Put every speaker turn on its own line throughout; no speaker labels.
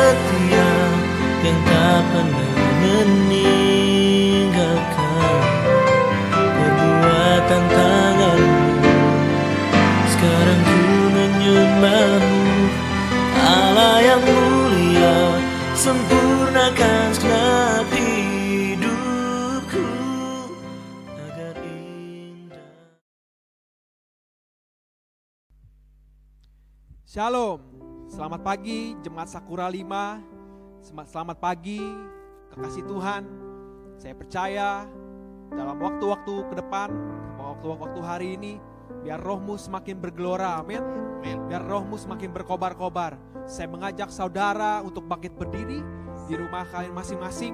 setia yang tak pernah meninggalkan. Perbuatan tanganmu sekarang ku menyembahmu. Allah yang mulia, sempurnakan segenap hidupku agar indah.
Shalom, selamat pagi Jemaat Sakura 5. Selamat pagi kekasih Tuhan. Saya percaya dalam waktu-waktu ke depan, waktu-waktu hari ini, biar rohmu semakin bergelora, amin. Biar rohmu semakin berkobar-kobar. Saya mengajak saudara untuk bangkit berdiri di rumah kalian masing-masing.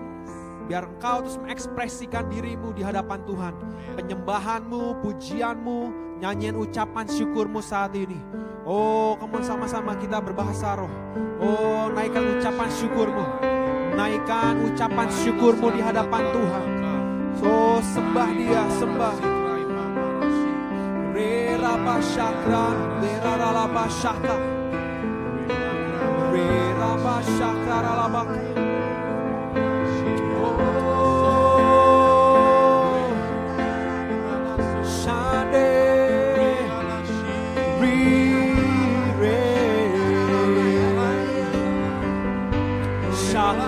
Biar engkau terus mengekspresikan dirimu di hadapan Tuhan. Penyembahanmu, pujianmu, nyanyian ucapan syukurmu saat ini. Oh, kemudian sama-sama kita berbahasa roh. Oh, naikkan ucapan syukurmu. Naikkan ucapan syukurmu di hadapan Tuhan. So, sembah dia, sembah. Reraba syakran, reraba syakra. Reraba syakra ralaba. Oh, Shande.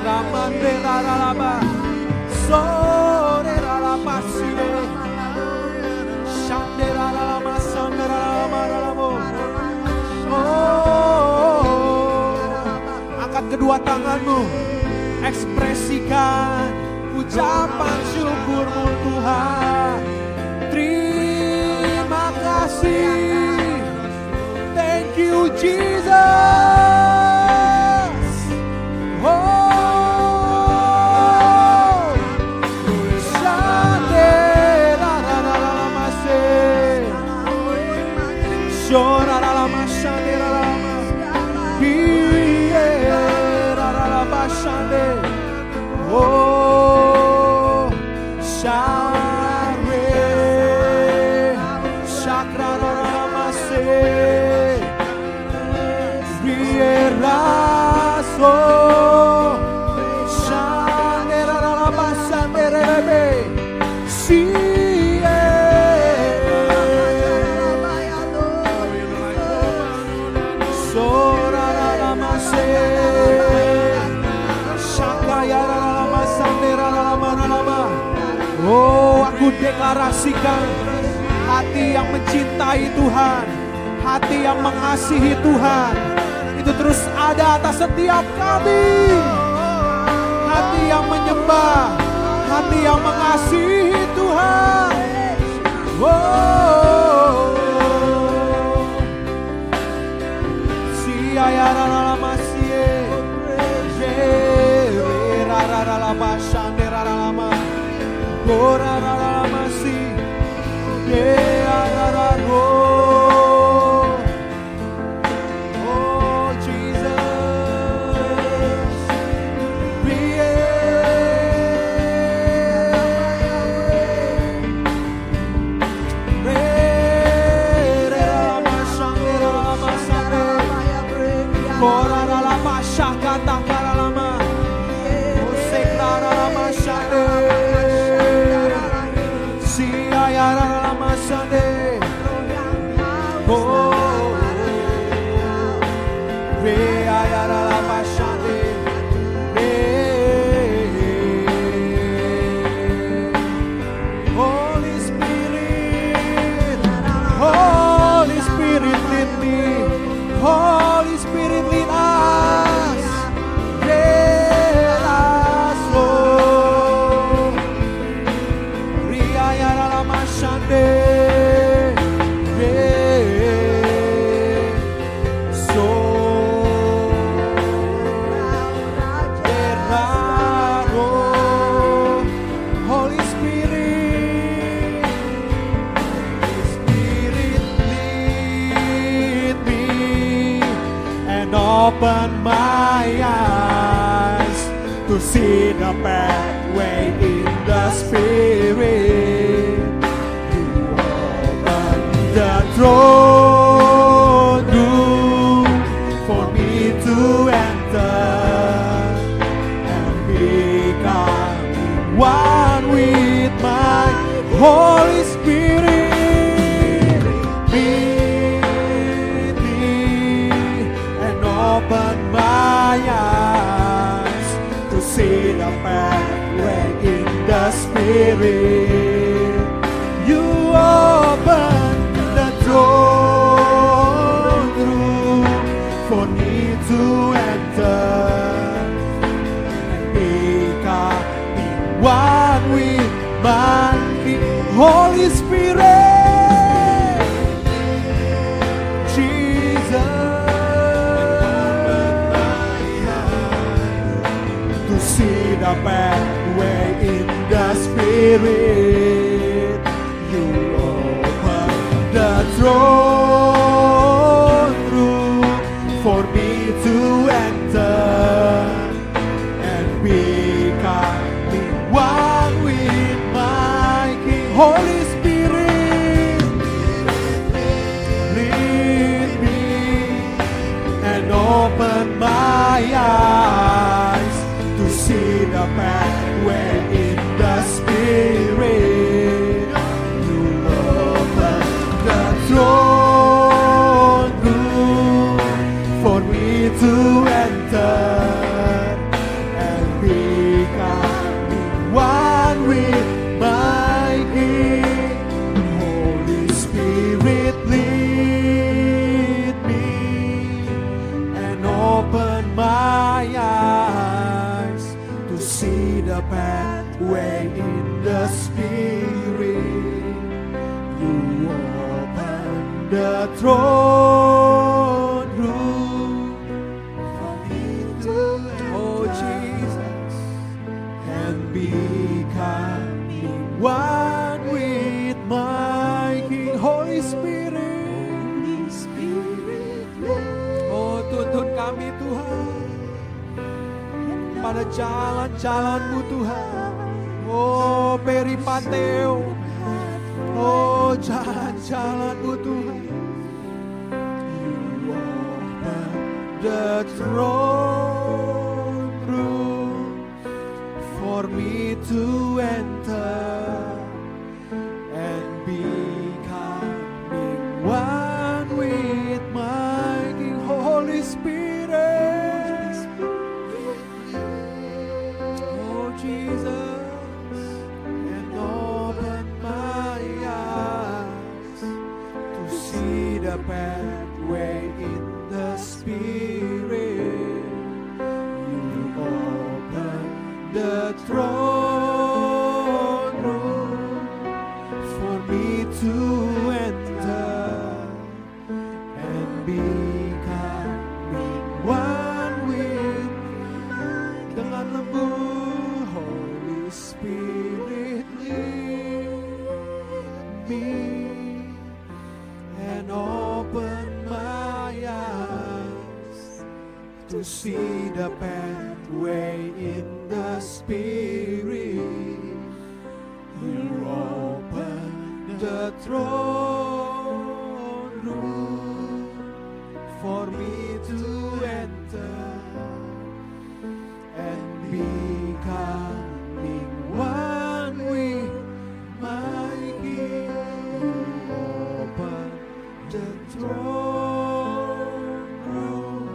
Ramanderaralaba, soreralaba, sire, shanderaralama, sanderaralama. Oh, angkat kedua tanganmu, ekspresikan ucapan syukurmu Tuhan. Terima kasih, thank you Jesus. Oh, Share, Shakraramase, Rieraso, Shanerarabasanderebe, Sie, Soraramase, Shakayara. Oh, aku deklarasikan hati yang mencintai Tuhan, hati yang mengasihi Tuhan, itu terus ada atas setiap kami. Hati yang menyembah, hati yang mengasihi Tuhan. Oh, siayaralamasie, jereraralabashanderaralama. Gorararamasi, yearararo. Oh Jesus, Holy Spirit lead us. Let us flow. Ria yara lama shande. So Holy Spirit, lead me and open my eyes to see the pathway in the Spirit. You open the throne room for me to enter. Spirit. You open the throne room for me to enter and become one with my King. Holy Spirit, Jesus, to see the pathway in the Spirit. You open the throne room for me to enter and become one with my King. Holy Spirit, lead me and open my eyes to see the pathway in the Spirit. You open the throne room for me to enter and become one with my King. Holy Spirit, lead me and open my eyes to see the pathway in the Spirit. You open the throne room for me to oh Jesus, and becoming one with my King. Holy Spirit, oh tuntun kami Tuhan pada jalan-jalan-Mu Tuhan. Oh peripateo, oh jalan-jalan-Mu Tuhan. You open the throne room for me to enter and becoming one with my King. Holy Spirit, oh Jesus, and open my eyes to see the pathway in the Spirit. You open the throne room for me to enter and becoming one with dengan lembut. Holy Spirit, lead me and open my eyes to see the pathway in the Spirit. You open the throne room for me to enter and becoming one with my King. You open the throne room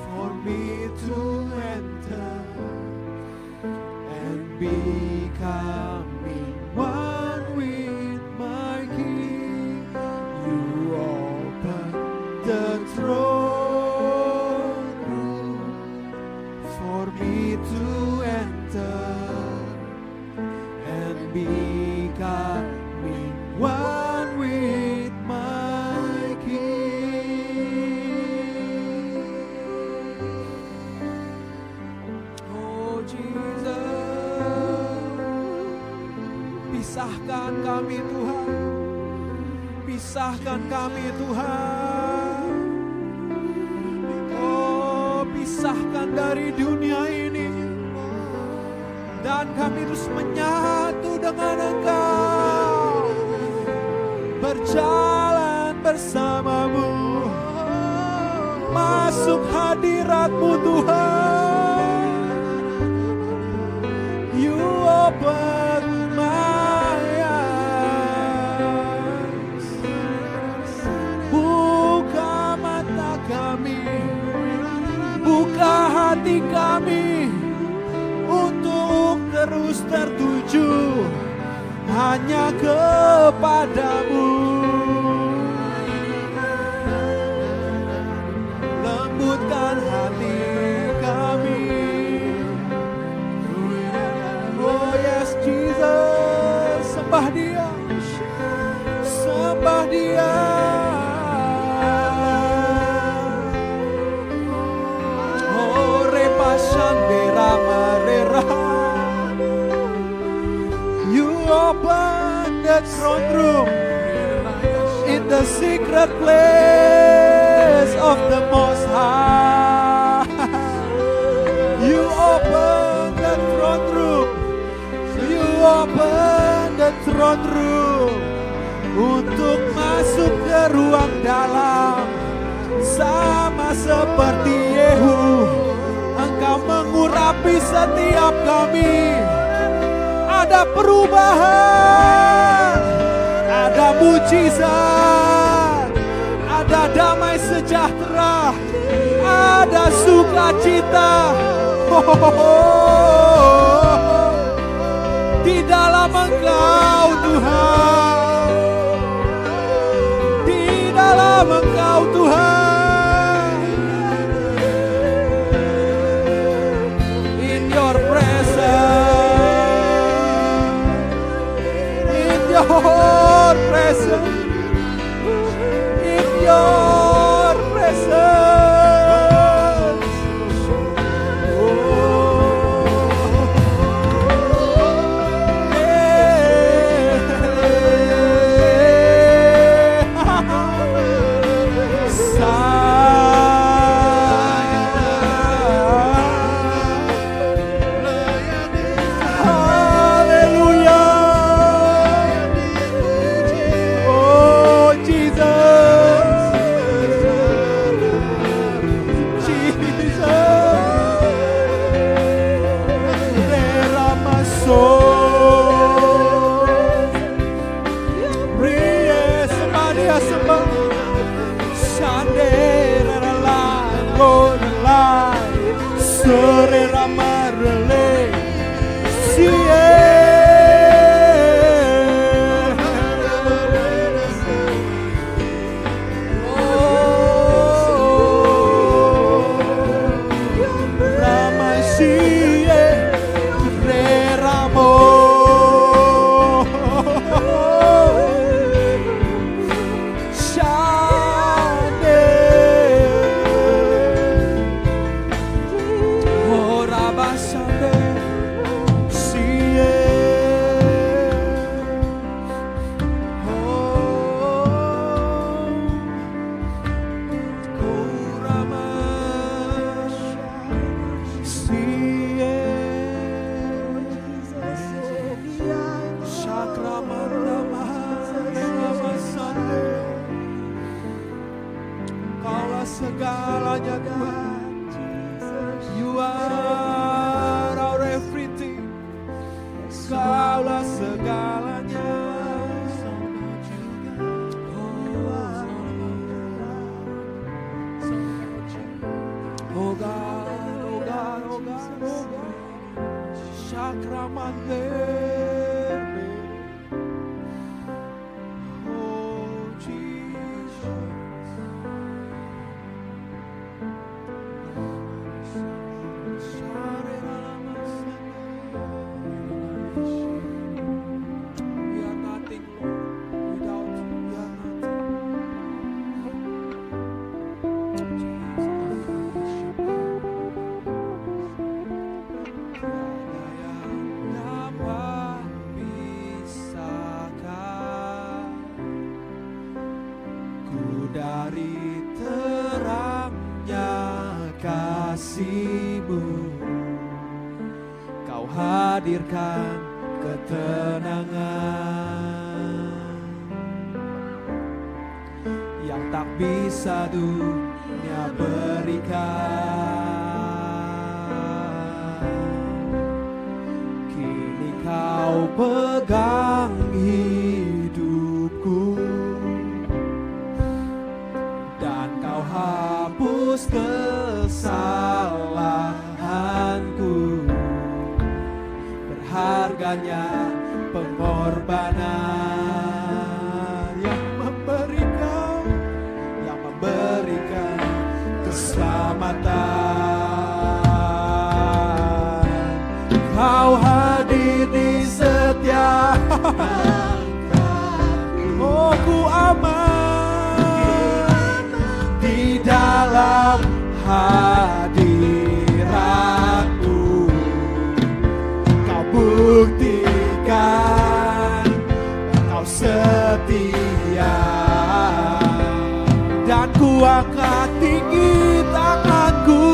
for me to enter and becoming one with my King. You open the throne room for me to enter and becoming one with my King. Oh Jesus, pisahkan kami Tuhan, pisahkan kami Tuhan. Oh pisahkan dari dunia ini dan kami terus menyatu dengan Engkau, berjalan bersamamu, masuk hadirat-Mu Tuhan. You open my eyes, buka mata kami, buka hati kami untuk terus tertuju hanya kepadamu. Lembutkan hati kami. Oh yes Jesus, sembah Dia, sembah Dia. Oh repashandera marera. You open the throne room in the secret place of the Most High. You open the throne room. You open the throne room untuk masuk ke ruang dalam. Sama seperti Yehu, Engkau mengurapi setiap kami. Ada perubahan, ada mujizat, ada damai sejahtera, ada sukacita. Di dalam Engkau Tuhan, di dalam Engkau Tuhan. In your presence, in your presence, in your presence. Segalanya Tuhan, You are our everything. Kaulah segalanya. Oh God, oh God, oh God, oh God. Shakramande. Dari terangnya kasih-Mu, Kau hadirkan ketenangan yang tak bisa dunia berikan. Kini Kau pegang hidupku, hapus kesalahanku. Berharganya pengorbanan yang memberikan keselamatan. Kau hadir di setiap oh ku aman di dalam hadiratmu. Kau buktikan kau setia, dan ku angkat tinggi tanganku,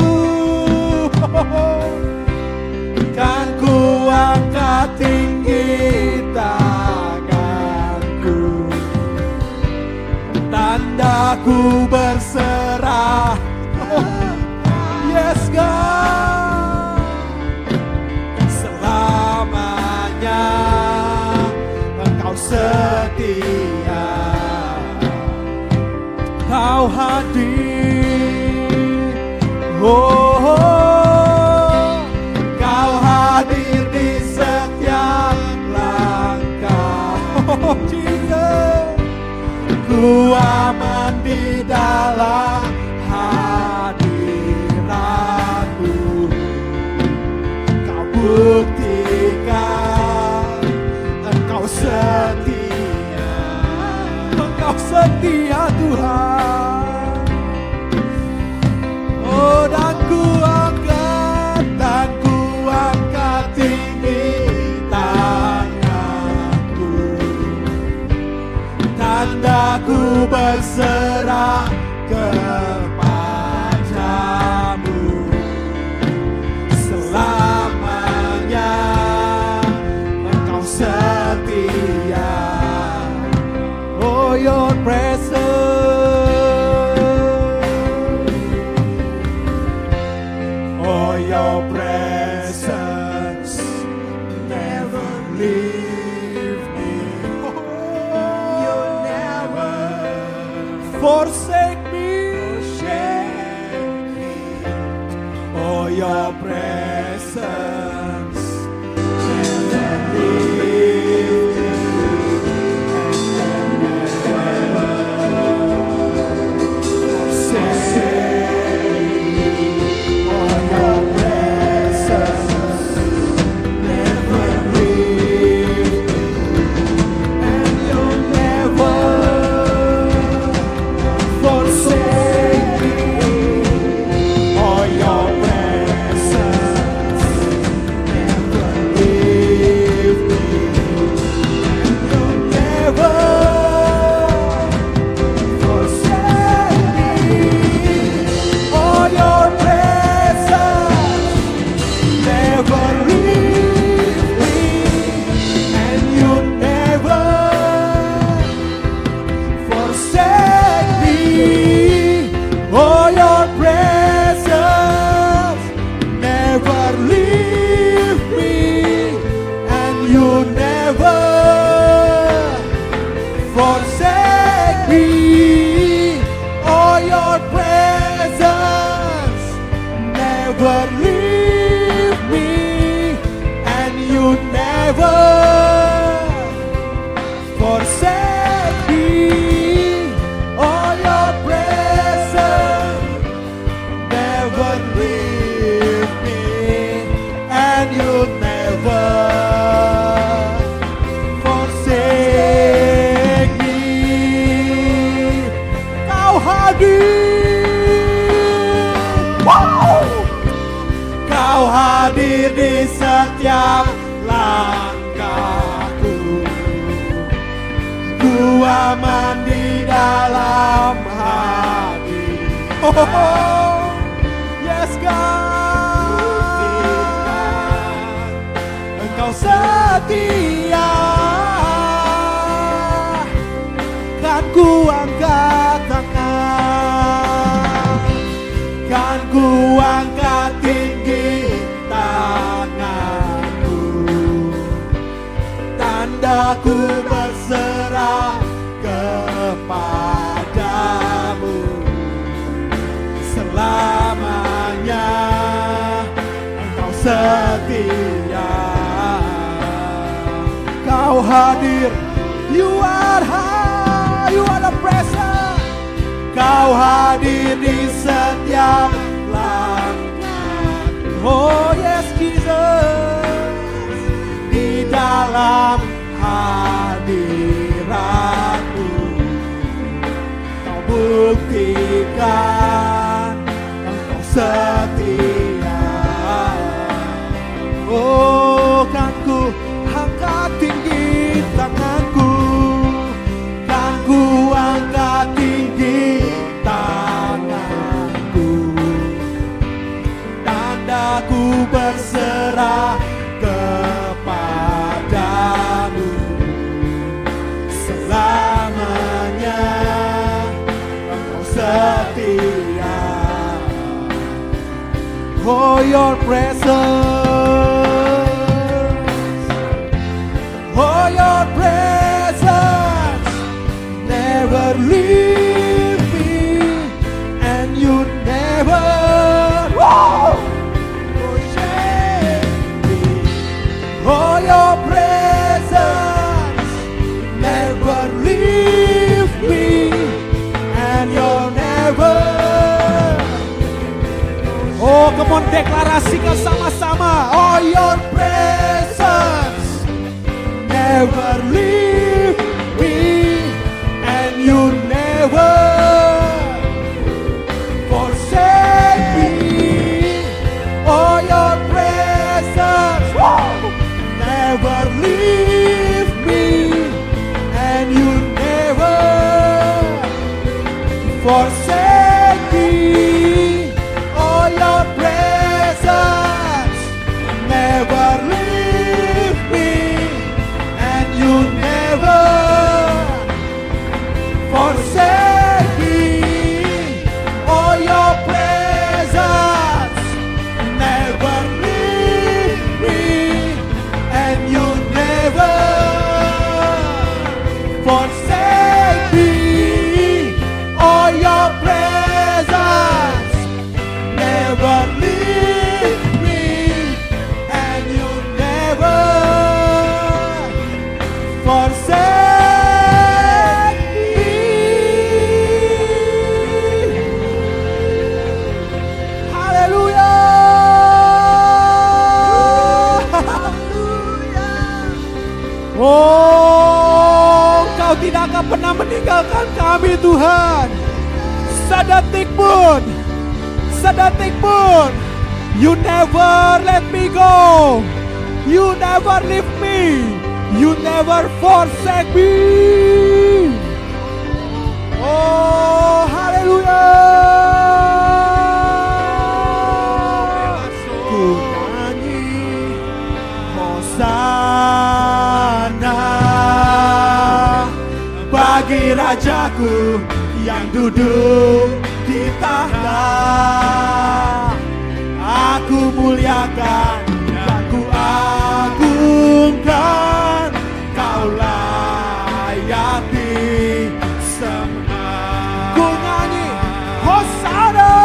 kan ku angkat tinggi tanganku, tandaku berserah. Yes God, selamanya Engkau setia. Kau hadir, oh, Kau hadir di setiap langkah. Oh Jesus, ku aman di dalam hadiratmu. Kau buktikan Engkau setia, Engkau setia Tuhan. Oh, dan ku angkat tinggi tanganku, tandaku berserah kepadamu. Selamanya Engkau setia. Oh, your presence, oh, your presence never leave me. You never forsake me. Oh, your presence never leave me. Setiap langkahku, ku aman di dalam hati. Oh, yes God, Engkau setia. Kan ku angkat tangan, kan ku angkat tinggi tanganku, tandaku berserah kepadamu. Selamanya Engkau setia. presence. Kau hadir di setiap langkah. Oh yes Jesus, di dalam hadirat-Mu Kau buktikan Engkau setia. Oh, kan ku angkat tinggi tanganku, kan ku angkat tinggi tanganku, tandaku berserah kepadamu selamanya. Engkau setia. Oh, your presence. Oh, your presence never leave me, and you never forsake me. Oh, your presence never leave me, and you never. Oh, come on, deklarasikan sama-sama. Oh, your presence never leave me, and you never forsake me. Oh, your presence never leave me, and you never forsake me. Oh, your presence never leave me, and you never forsake me. Oh, your presence never leave me, and you never forsake me. Oh, your presence never leave me, and you never forsake me. Haleluya. Oh, Kau tidak akan pernah meninggalkan kami Tuhan. Sedetik pun, sedetik pun. You never let me go. You never leave me. You never forsake me. Oh, haleluya. Ku nyanyi Hosana bagi Rajaku yang duduk di tahta. Aku muliakan dan ku agungkan, Kau layati semua. Ku nyanyi Hosana,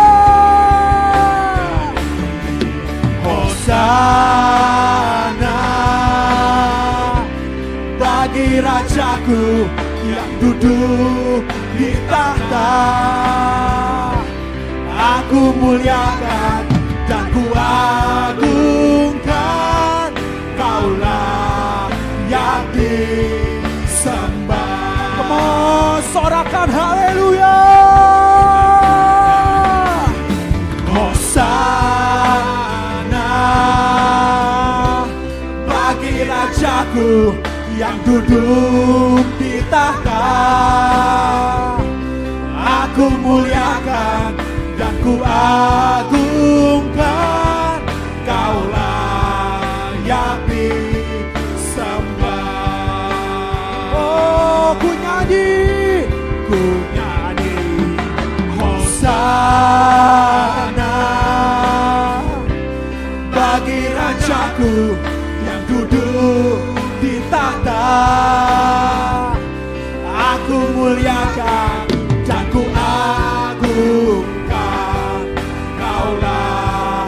Hosana bagi Rajaku yang duduk di tahta. Aku muliakan dan ku agungkan, Kau layak disembah. Come on, sorakan haleluya. Hosana bagi Rajaku yang duduk di tahta. Aku muliakan dan ku agungkan, Kau layak disembah. Oh, ku nyanyi Hosana bagi Rajaku yang duduk di tahta. Aku muliakan dan ku agungkan, Kau layak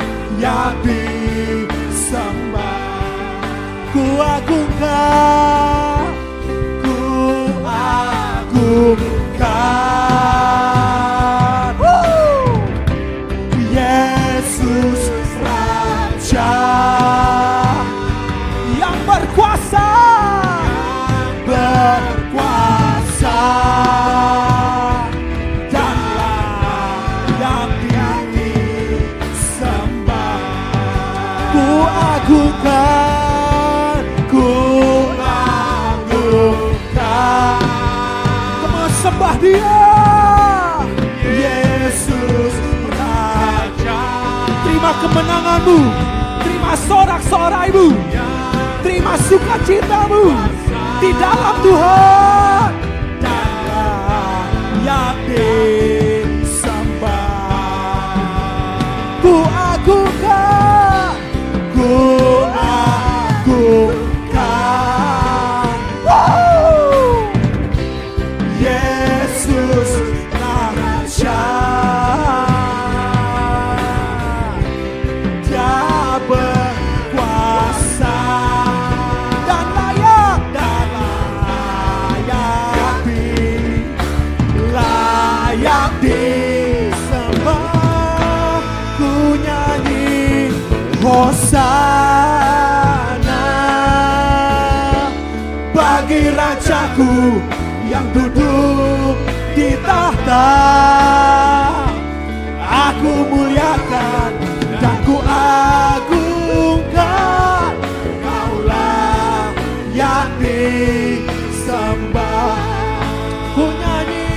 kemenanganmu, terima sorak-soraimu, terima sukacitamu di dalam Tuhan. Yang disembah, ku agungkan, ku agungkan. Yesus Raja, Dia berkuasa dan layak disembah. Ku nyanyi Hosana bagi Rajaku yang duduk di tahta. Aku muliakan dan ku agungkan, Kaulah yang disembah. Ku nyanyi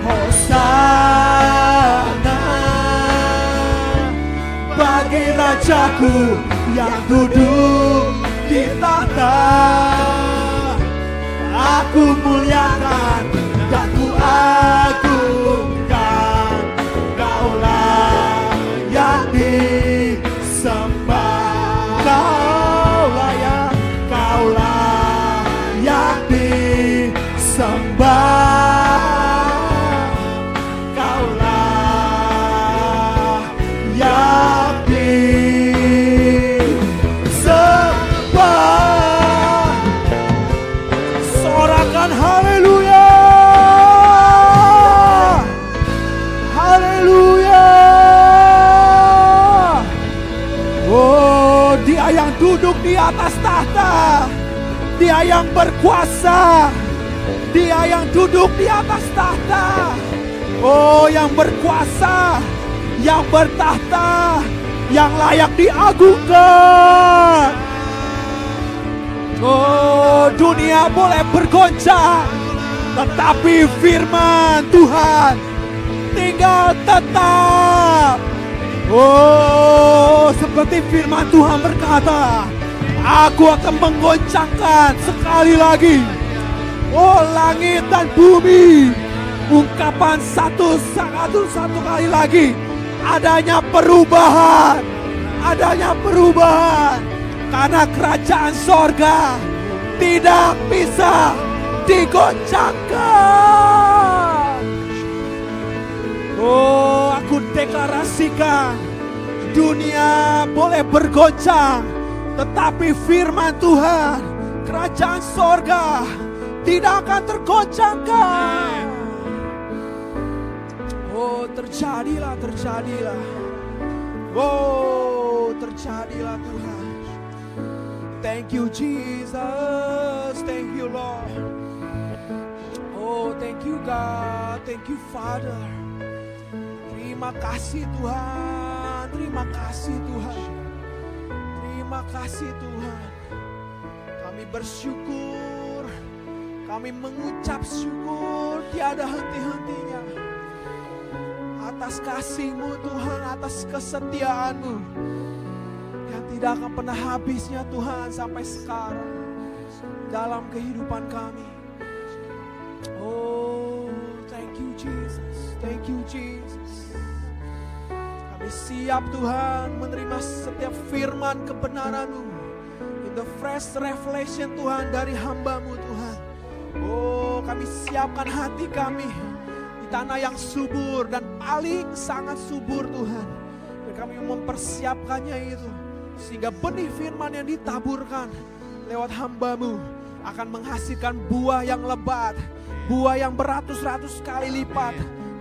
Hosana bagi Rajaku yang duduk di tahta. Aku muliakan dan ku agungkan, Kaulah yang disembah. Kaulah yang disembah. Kaulah yang disembah. Sorakan haleluya, haleluya. Oh, Dia yang duduk di atas tahta, Dia yang berkuasa, Dia yang duduk di atas tahta. Oh, yang berkuasa, yang bertahta, yang layak diagungkan. Oh, dunia boleh bergoncang, tetapi firman Tuhan tinggal tetap. Oh, seperti firman Tuhan berkata, aku akan menggoncangkan sekali lagi, oh langit dan bumi. Ungkapan satu kali lagi, adanya perubahan, karena kerajaan sorga tidak bisa digoncangkan. Oh, aku deklarasikan, dunia boleh bergoncang, tetapi firman Tuhan, kerajaan sorga tidak akan tergoncangkan. Oh, terjadilah. Oh, terjadilah Tuhan. Thank you Jesus, thank you Lord. Oh, thank you God, thank you Father. Terima kasih Tuhan, terima kasih Tuhan. Terima kasih Tuhan. Kami bersyukur, kami mengucap syukur tiada henti-hentinya atas kasih-Mu Tuhan, atas kesetiaan-Mu yang tidak akan pernah habisnya Tuhan sampai sekarang dalam kehidupan kami. Oh, thank you Jesus, thank you Jesus. Kami siap Tuhan menerima setiap firman kebenaran-Mu, in the fresh revelation Tuhan dari hamba-Mu Tuhan. Oh, kami siapkan hati kami tanah yang subur dan paling sangat subur Tuhan. Dan kami mempersiapkannya itu, sehingga benih firman yang ditaburkan lewat hamba-Mu akan menghasilkan buah yang lebat, buah yang beratus-ratus kali lipat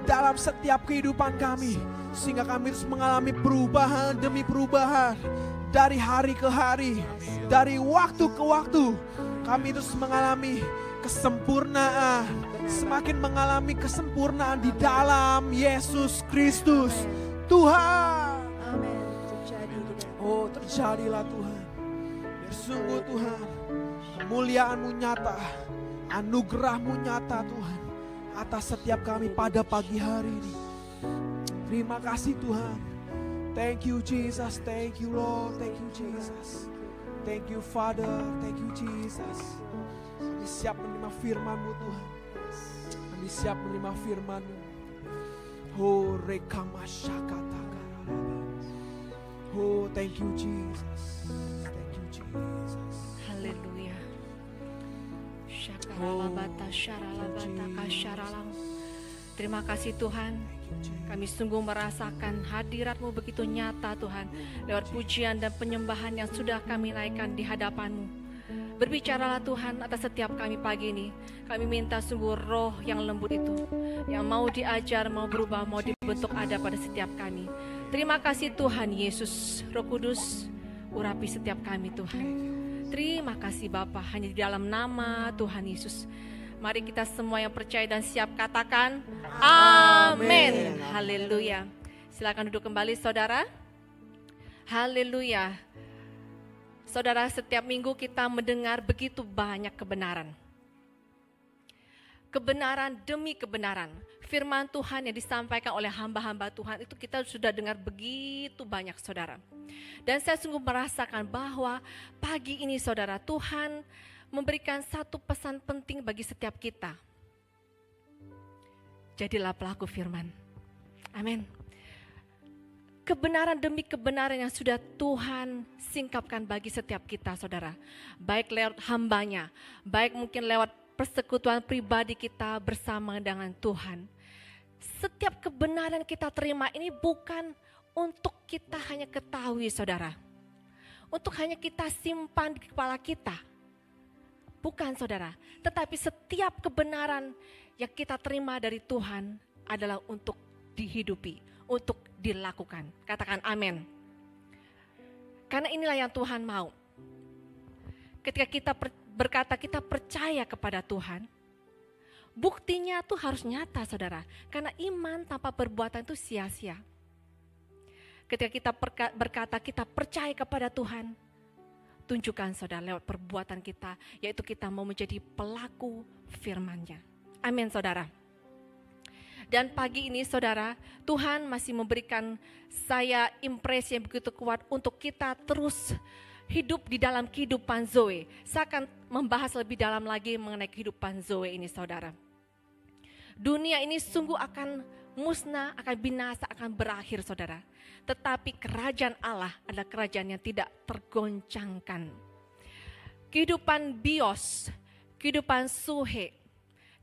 dalam setiap kehidupan kami. Sehingga kami terus mengalami perubahan demi perubahan, dari hari ke hari, dari waktu ke waktu. Kami terus mengalami kesempurnaan, semakin mengalami kesempurnaan di dalam Yesus Kristus Tuhan.
Amin.
Oh, terjadilah Tuhan. Biar sungguh Tuhan, kemuliaan-Mu nyata, anugerah-Mu nyata Tuhan atas setiap kami pada pagi hari ini. Terima kasih Tuhan. Thank you Jesus, thank you Lord, thank you Jesus. Thank you Father, thank you Jesus. Kami siap menerima firman-Mu Tuhan. Kami siap menerima firman-Mu. Oh, rekamasakata. Oh, thank you Jesus. Thank you Jesus.
Haleluya. Syakaralabata syaralabata kasyaralam. Terima kasih Tuhan. Kami sungguh merasakan hadirat-Mu begitu nyata Tuhan, lewat pujian dan penyembahan yang sudah kami naikkan di hadapan-Mu. Berbicaralah Tuhan atas setiap kami pagi ini. Kami minta sungguh roh yang lembut itu, yang mau diajar, mau berubah, mau dibentuk ada pada setiap kami. Terima kasih Tuhan Yesus, Roh Kudus, urapi setiap kami Tuhan. Terima kasih Bapa, hanya di dalam nama Tuhan Yesus. Mari kita semua yang percaya dan siap katakan amin. Haleluya. Silakan duduk kembali saudara. Haleluya. Saudara, setiap minggu kita mendengar begitu banyak kebenaran. Kebenaran demi kebenaran. Firman Tuhan yang disampaikan oleh hamba-hamba Tuhan itu kita sudah dengar begitu banyak saudara. Dan saya sungguh merasakan bahwa pagi ini saudara, Tuhan memberikan satu pesan penting bagi setiap kita. Jadilah pelaku firman. Amin. Kebenaran demi kebenaran yang sudah Tuhan singkapkan bagi setiap kita saudara. Baik lewat hambanya, baik mungkin lewat persekutuan pribadi kita bersama dengan Tuhan. Setiap kebenaran kita terima ini bukan untuk kita hanya ketahui saudara. Untuk hanya kita simpan di kepala kita. Bukan saudara, tetapi setiap kebenaran yang kita terima dari Tuhan adalah untuk dihidupi, untuk dilakukan. Katakan amin. Karena inilah yang Tuhan mau. Ketika kita berkata kita percaya kepada Tuhan, buktinya tuh harus nyata saudara. Karena iman tanpa perbuatan itu sia-sia. Ketika kita berkata kita percaya kepada Tuhan, tunjukkan saudara lewat perbuatan kita, yaitu kita mau menjadi pelaku firman-Nya. Amin saudara. Dan pagi ini saudara, Tuhan masih memberikan saya impresi yang begitu kuat untuk kita terus hidup di dalam kehidupan Zoe. Saya akan membahas lebih dalam lagi mengenai kehidupan Zoe ini saudara. Dunia ini sungguh akan musnah, akan binasa, akan berakhir saudara. Tetapi kerajaan Allah adalah kerajaan yang tidak tergoncangkan. Kehidupan bios, kehidupan suhe,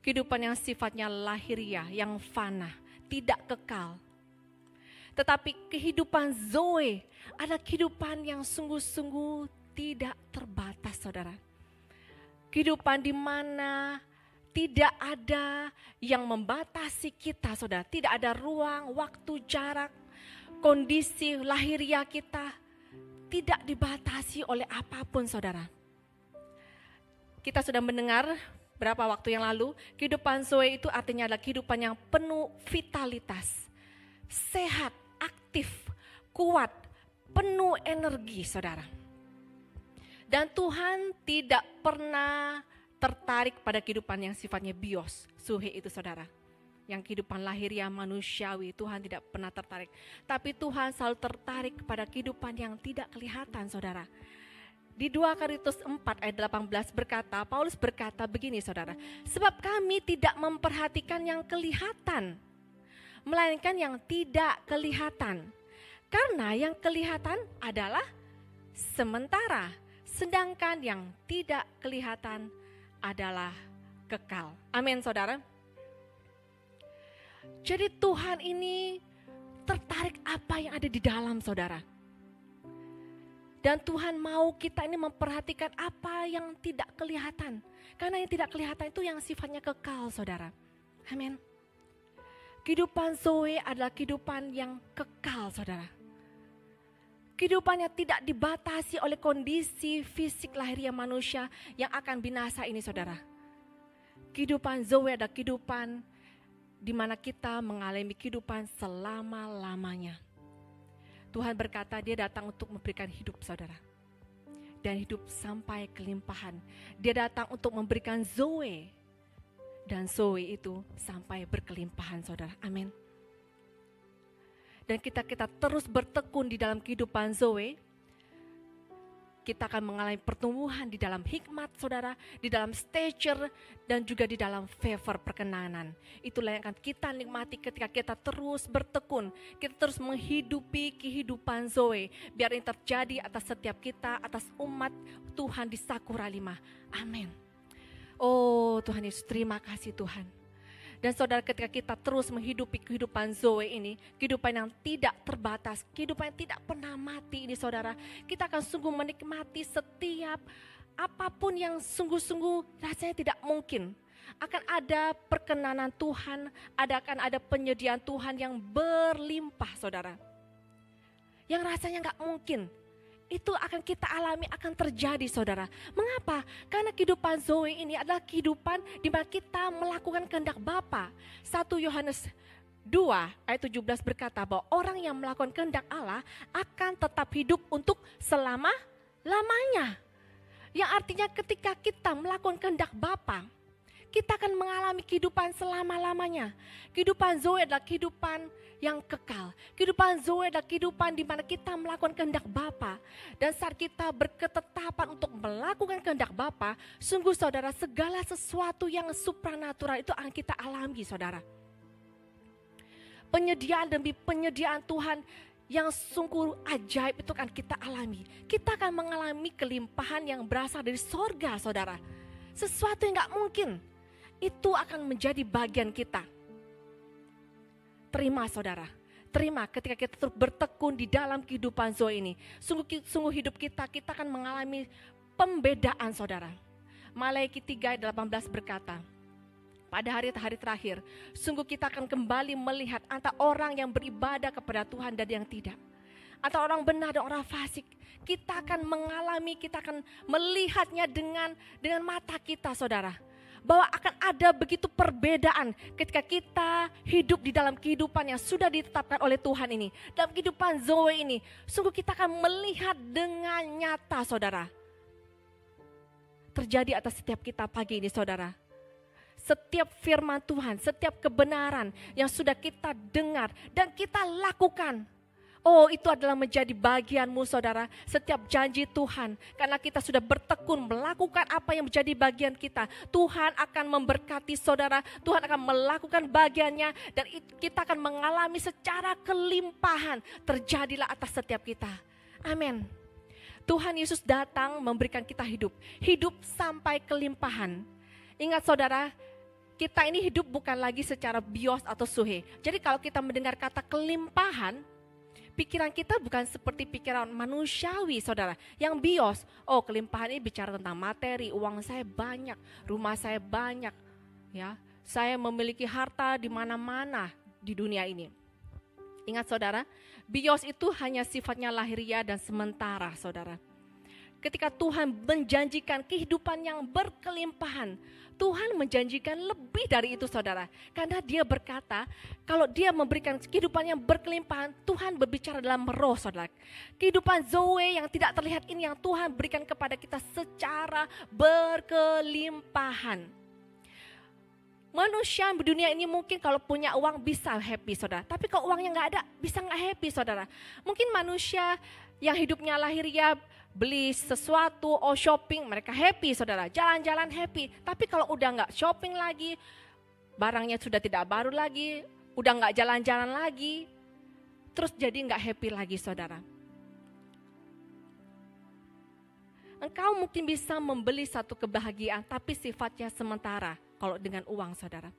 kehidupan yang sifatnya lahiriah, yang fana, tidak kekal. Tetapi kehidupan Zoe adalah kehidupan yang sungguh-sungguh tidak terbatas saudara. Kehidupan di mana tidak ada yang membatasi kita saudara. Tidak ada ruang, waktu, jarak, kondisi lahiriah kita tidak dibatasi oleh apapun saudara. Kita sudah mendengar berapa waktu yang lalu, kehidupan Zoe itu artinya adalah kehidupan yang penuh vitalitas, sehat, aktif, kuat, penuh energi saudara. Dan Tuhan tidak pernah tertarik pada kehidupan yang sifatnya bios, suhe itu saudara. Yang kehidupan lahiriah manusiawi, Tuhan tidak pernah tertarik. Tapi Tuhan selalu tertarik kepada kehidupan yang tidak kelihatan saudara. Di 2 Korintus 4 ayat 18 berkata, Paulus berkata begini saudara. Sebab kami tidak memperhatikan yang kelihatan, melainkan yang tidak kelihatan. Karena yang kelihatan adalah sementara, sedangkan yang tidak kelihatan adalah kekal. Amin saudara. Jadi Tuhan ini tertarik apa yang ada di dalam saudara. Dan Tuhan mau kita ini memperhatikan apa yang tidak kelihatan. Karena yang tidak kelihatan itu yang sifatnya kekal saudara. Amin. Kehidupan Zoe adalah kehidupan yang kekal saudara. Kehidupan yang tidak dibatasi oleh kondisi fisik lahiriah manusia yang akan binasa ini saudara. Kehidupan Zoe adalah kehidupan di mana kita mengalami kehidupan selama-lamanya. Tuhan berkata dia datang untuk memberikan hidup saudara. Dan hidup sampai kelimpahan. Dia datang untuk memberikan Zoe. Dan Zoe itu sampai berkelimpahan saudara. Amin. dan kita terus bertekun di dalam kehidupan Zoe, kita akan mengalami pertumbuhan di dalam hikmat saudara, di dalam stature, dan juga di dalam favor perkenanan. Itulah yang akan kita nikmati ketika kita terus bertekun, kita terus menghidupi kehidupan Zoe. Biar ini terjadi atas setiap kita, atas umat Tuhan di Sakura 5. Amin. Oh Tuhan Yesus, terima kasih Tuhan. Dan saudara, ketika kita terus menghidupi kehidupan Zoe ini, kehidupan yang tidak terbatas, kehidupan yang tidak pernah mati ini saudara, kita akan sungguh menikmati setiap apapun yang sungguh-sungguh rasanya tidak mungkin. Akan ada perkenanan Tuhan, akan ada penyediaan Tuhan yang berlimpah saudara. Yang rasanya gak mungkin. Itu akan kita alami, akan terjadi saudara. Mengapa? Karena kehidupan Zoe ini adalah kehidupan di mana kita melakukan kehendak Bapa. 1 Yohanes 2 ayat 17 berkata bahwa orang yang melakukan kehendak Allah akan tetap hidup untuk selama-lamanya. Yang artinya ketika kita melakukan kehendak Bapa, kita akan mengalami kehidupan selama-lamanya. Kehidupan Zoe adalah kehidupan yang kekal. Kehidupan Zoe adalah kehidupan di mana kita melakukan kehendak Bapa. Dan saat kita berketetapan untuk melakukan kehendak Bapa, sungguh saudara, segala sesuatu yang supranatural itu akan kita alami saudara. Penyediaan demi penyediaan Tuhan yang sungguh ajaib itu akan kita alami. Kita akan mengalami kelimpahan yang berasal dari sorga saudara. Sesuatu yang gak mungkin. Itu akan menjadi bagian kita. Terima saudara, terima ketika kita terus bertekun di dalam kehidupan Zoe ini. Sungguh hidup kita akan mengalami pembedaan saudara. Maleakhi 3 ayat 18 berkata, pada hari-hari terakhir, sungguh kita akan kembali melihat antara orang yang beribadah kepada Tuhan dan yang tidak. Antara orang benar dan orang fasik. Kita akan mengalami, kita akan melihatnya dengan mata kita saudara. Bahwa akan ada begitu perbedaan ketika kita hidup di dalam kehidupan yang sudah ditetapkan oleh Tuhan ini. Dalam kehidupan Zoe ini, sungguh kita akan melihat dengan nyata saudara. Terjadi atas setiap kita pagi ini saudara. Setiap firman Tuhan, setiap kebenaran yang sudah kita dengar dan kita lakukan. Oh, itu adalah menjadi bagianmu saudara, setiap janji Tuhan. Karena kita sudah bertekun melakukan apa yang menjadi bagian kita. Tuhan akan memberkati saudara, Tuhan akan melakukan bagiannya. Dan kita akan mengalami secara kelimpahan, terjadilah atas setiap kita. Amin. Tuhan Yesus datang memberikan kita hidup. Hidup sampai kelimpahan. Ingat saudara, kita ini hidup bukan lagi secara bios atau suhe. Jadi kalau kita mendengar kata kelimpahan, pikiran kita bukan seperti pikiran manusiawi saudara. Yang bios, oh kelimpahan ini bicara tentang materi, uang saya banyak, rumah saya banyak. Ya, saya memiliki harta di mana-mana di dunia ini. Ingat saudara, bios itu hanya sifatnya lahiriah dan sementara saudara. Ketika Tuhan menjanjikan kehidupan yang berkelimpahan, Tuhan menjanjikan lebih dari itu saudara. Karena dia berkata, kalau dia memberikan kehidupan yang berkelimpahan, Tuhan berbicara dalam roh saudara. Kehidupan Zoe yang tidak terlihat ini yang Tuhan berikan kepada kita secara berkelimpahan. Manusia di dunia ini mungkin kalau punya uang bisa happy saudara. Tapi kalau uangnya gak ada, bisa gak happy saudara. Mungkin manusia yang hidupnya lahiriah, beli sesuatu, shopping, mereka happy saudara, jalan-jalan happy. Tapi kalau udah gak shopping lagi, barangnya sudah tidak baru lagi, udah gak jalan-jalan lagi, terus jadi gak happy lagi saudara. Engkau mungkin bisa membeli satu kebahagiaan, tapi sifatnya sementara kalau dengan uang saudara.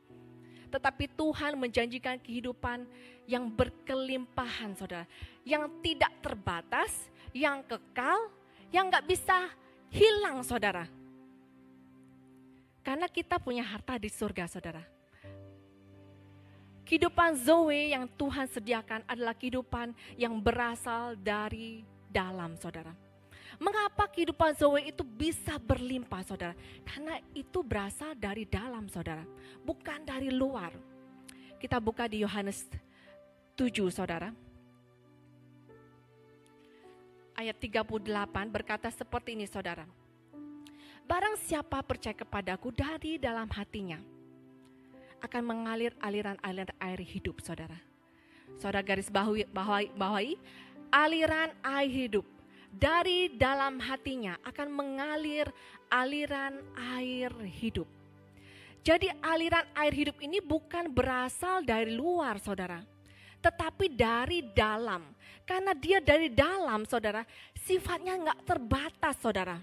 Tetapi Tuhan menjanjikan kehidupan yang berkelimpahan saudara, yang tidak terbatas, yang kekal, yang gak bisa hilang saudara. Karena kita punya harta di surga saudara. Kehidupan Zoe yang Tuhan sediakan adalah kehidupan yang berasal dari dalam saudara. Mengapa kehidupan Zoe itu bisa berlimpah saudara? Karena itu berasal dari dalam saudara, bukan dari luar. Kita buka di Yohanes 7 saudara. Ayat 38 berkata seperti ini saudara. Barang siapa percaya kepadaku, dari dalam hatinya akan mengalir aliran-aliran air hidup saudara. Saudara garis bawahi, aliran air hidup. Dari dalam hatinya akan mengalir aliran air hidup. Jadi aliran air hidup ini bukan berasal dari luar, saudara, tetapi dari dalam. Karena dia dari dalam, saudara, sifatnya nggak terbatas, saudara.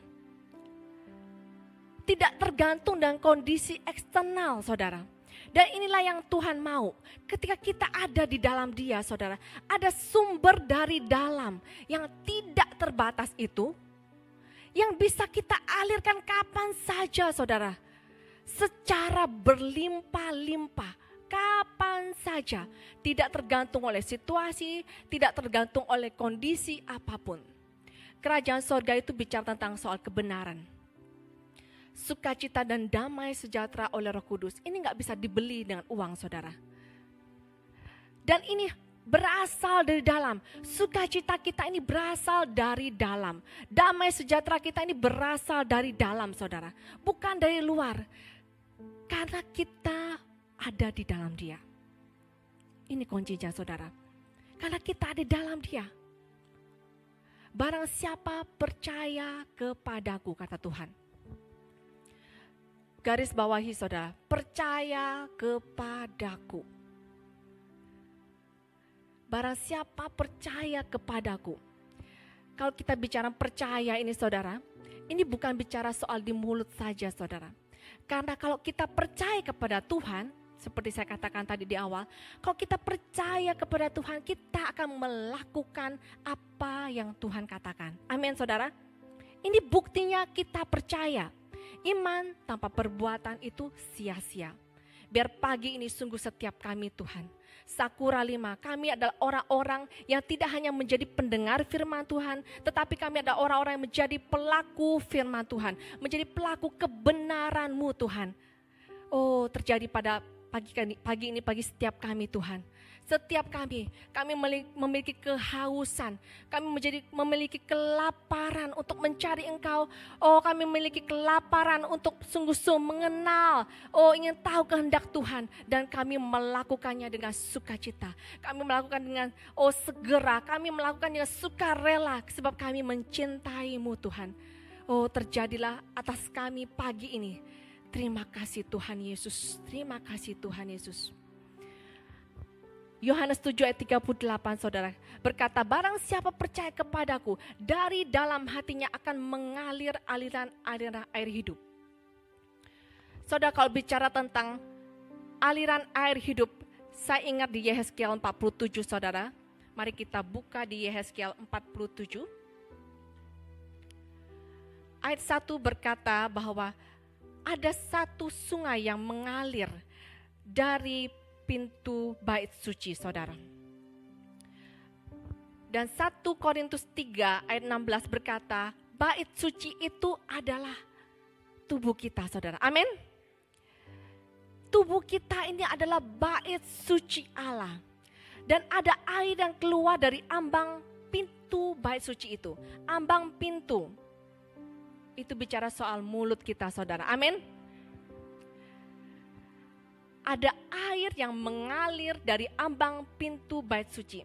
Tidak tergantung dengan kondisi eksternal, saudara. Dan inilah yang Tuhan mau. Ketika kita ada di dalam Dia, saudara, ada sumber dari dalam yang tidak terbatas itu, yang bisa kita alirkan kapan saja, saudara. Secara berlimpah-limpah, kapan saja. Tidak tergantung oleh situasi, tidak tergantung oleh kondisi apapun. Kerajaan sorga itu bicara tentang soal kebenaran. Sukacita dan damai sejahtera oleh Roh Kudus. Ini gak bisa dibeli dengan uang, saudara. Dan ini berasal dari dalam. Sukacita kita ini berasal dari dalam. Damai sejahtera kita ini berasal dari dalam, saudara. Bukan dari luar. Karena kita ada di dalam Dia. Ini kuncinya, saudara. Karena kita ada di dalam Dia. Barang siapa percaya kepadaku, kata Tuhan. Garis bawahi, saudara, percaya kepadaku. Barang siapa percaya kepadaku. Kalau kita bicara percaya ini, saudara, ini bukan bicara soal di mulut saja, saudara. Karena kalau kita percaya kepada Tuhan, seperti saya katakan tadi di awal, kalau kita percaya kepada Tuhan, kita akan melakukan apa yang Tuhan katakan. Amin, saudara. Ini buktinya kita percaya. Iman tanpa perbuatan itu sia-sia. Biar pagi ini sungguh setiap kami, Tuhan, Sakura 5, kami adalah orang-orang yang tidak hanya menjadi pendengar firman Tuhan, tetapi kami adalah orang-orang yang menjadi pelaku firman Tuhan, menjadi pelaku kebenaran-Mu, Tuhan. Oh, terjadi pada pagi ini, pagi setiap kami, Tuhan. Setiap kami memiliki kehausan, kami memiliki kelaparan untuk mencari Engkau. Oh, kami memiliki kelaparan untuk sungguh-sungguh mengenal, ingin tahu kehendak Tuhan. Dan kami melakukannya dengan sukacita. Kami melakukan dengan segera, kami melakukan dengan sukarela, sebab kami mencintai-Mu, Tuhan. Oh, terjadilah atas kami pagi ini. Terima kasih Tuhan Yesus, terima kasih Tuhan Yesus. Yohanes 7 ayat 38, saudara, berkata, barang siapa percaya kepadaku, dari dalam hatinya akan mengalir aliran air hidup. Saudara, kalau bicara tentang aliran air hidup, saya ingat di Yehezkiel 47, saudara. Mari kita buka di Yehezkiel 47. Ayat 1 berkata bahwa ada satu sungai yang mengalir dari pintu bait suci, saudara. Dan 1 Korintus 3 ayat 16 berkata, bait suci itu adalah tubuh kita, saudara. Amin. Tubuh kita ini adalah bait suci Allah. Dan ada air yang keluar dari ambang pintu bait suci itu. Ambang pintu. Itu bicara soal mulut kita, saudara. Amin. Ada air yang mengalir dari ambang pintu bait suci.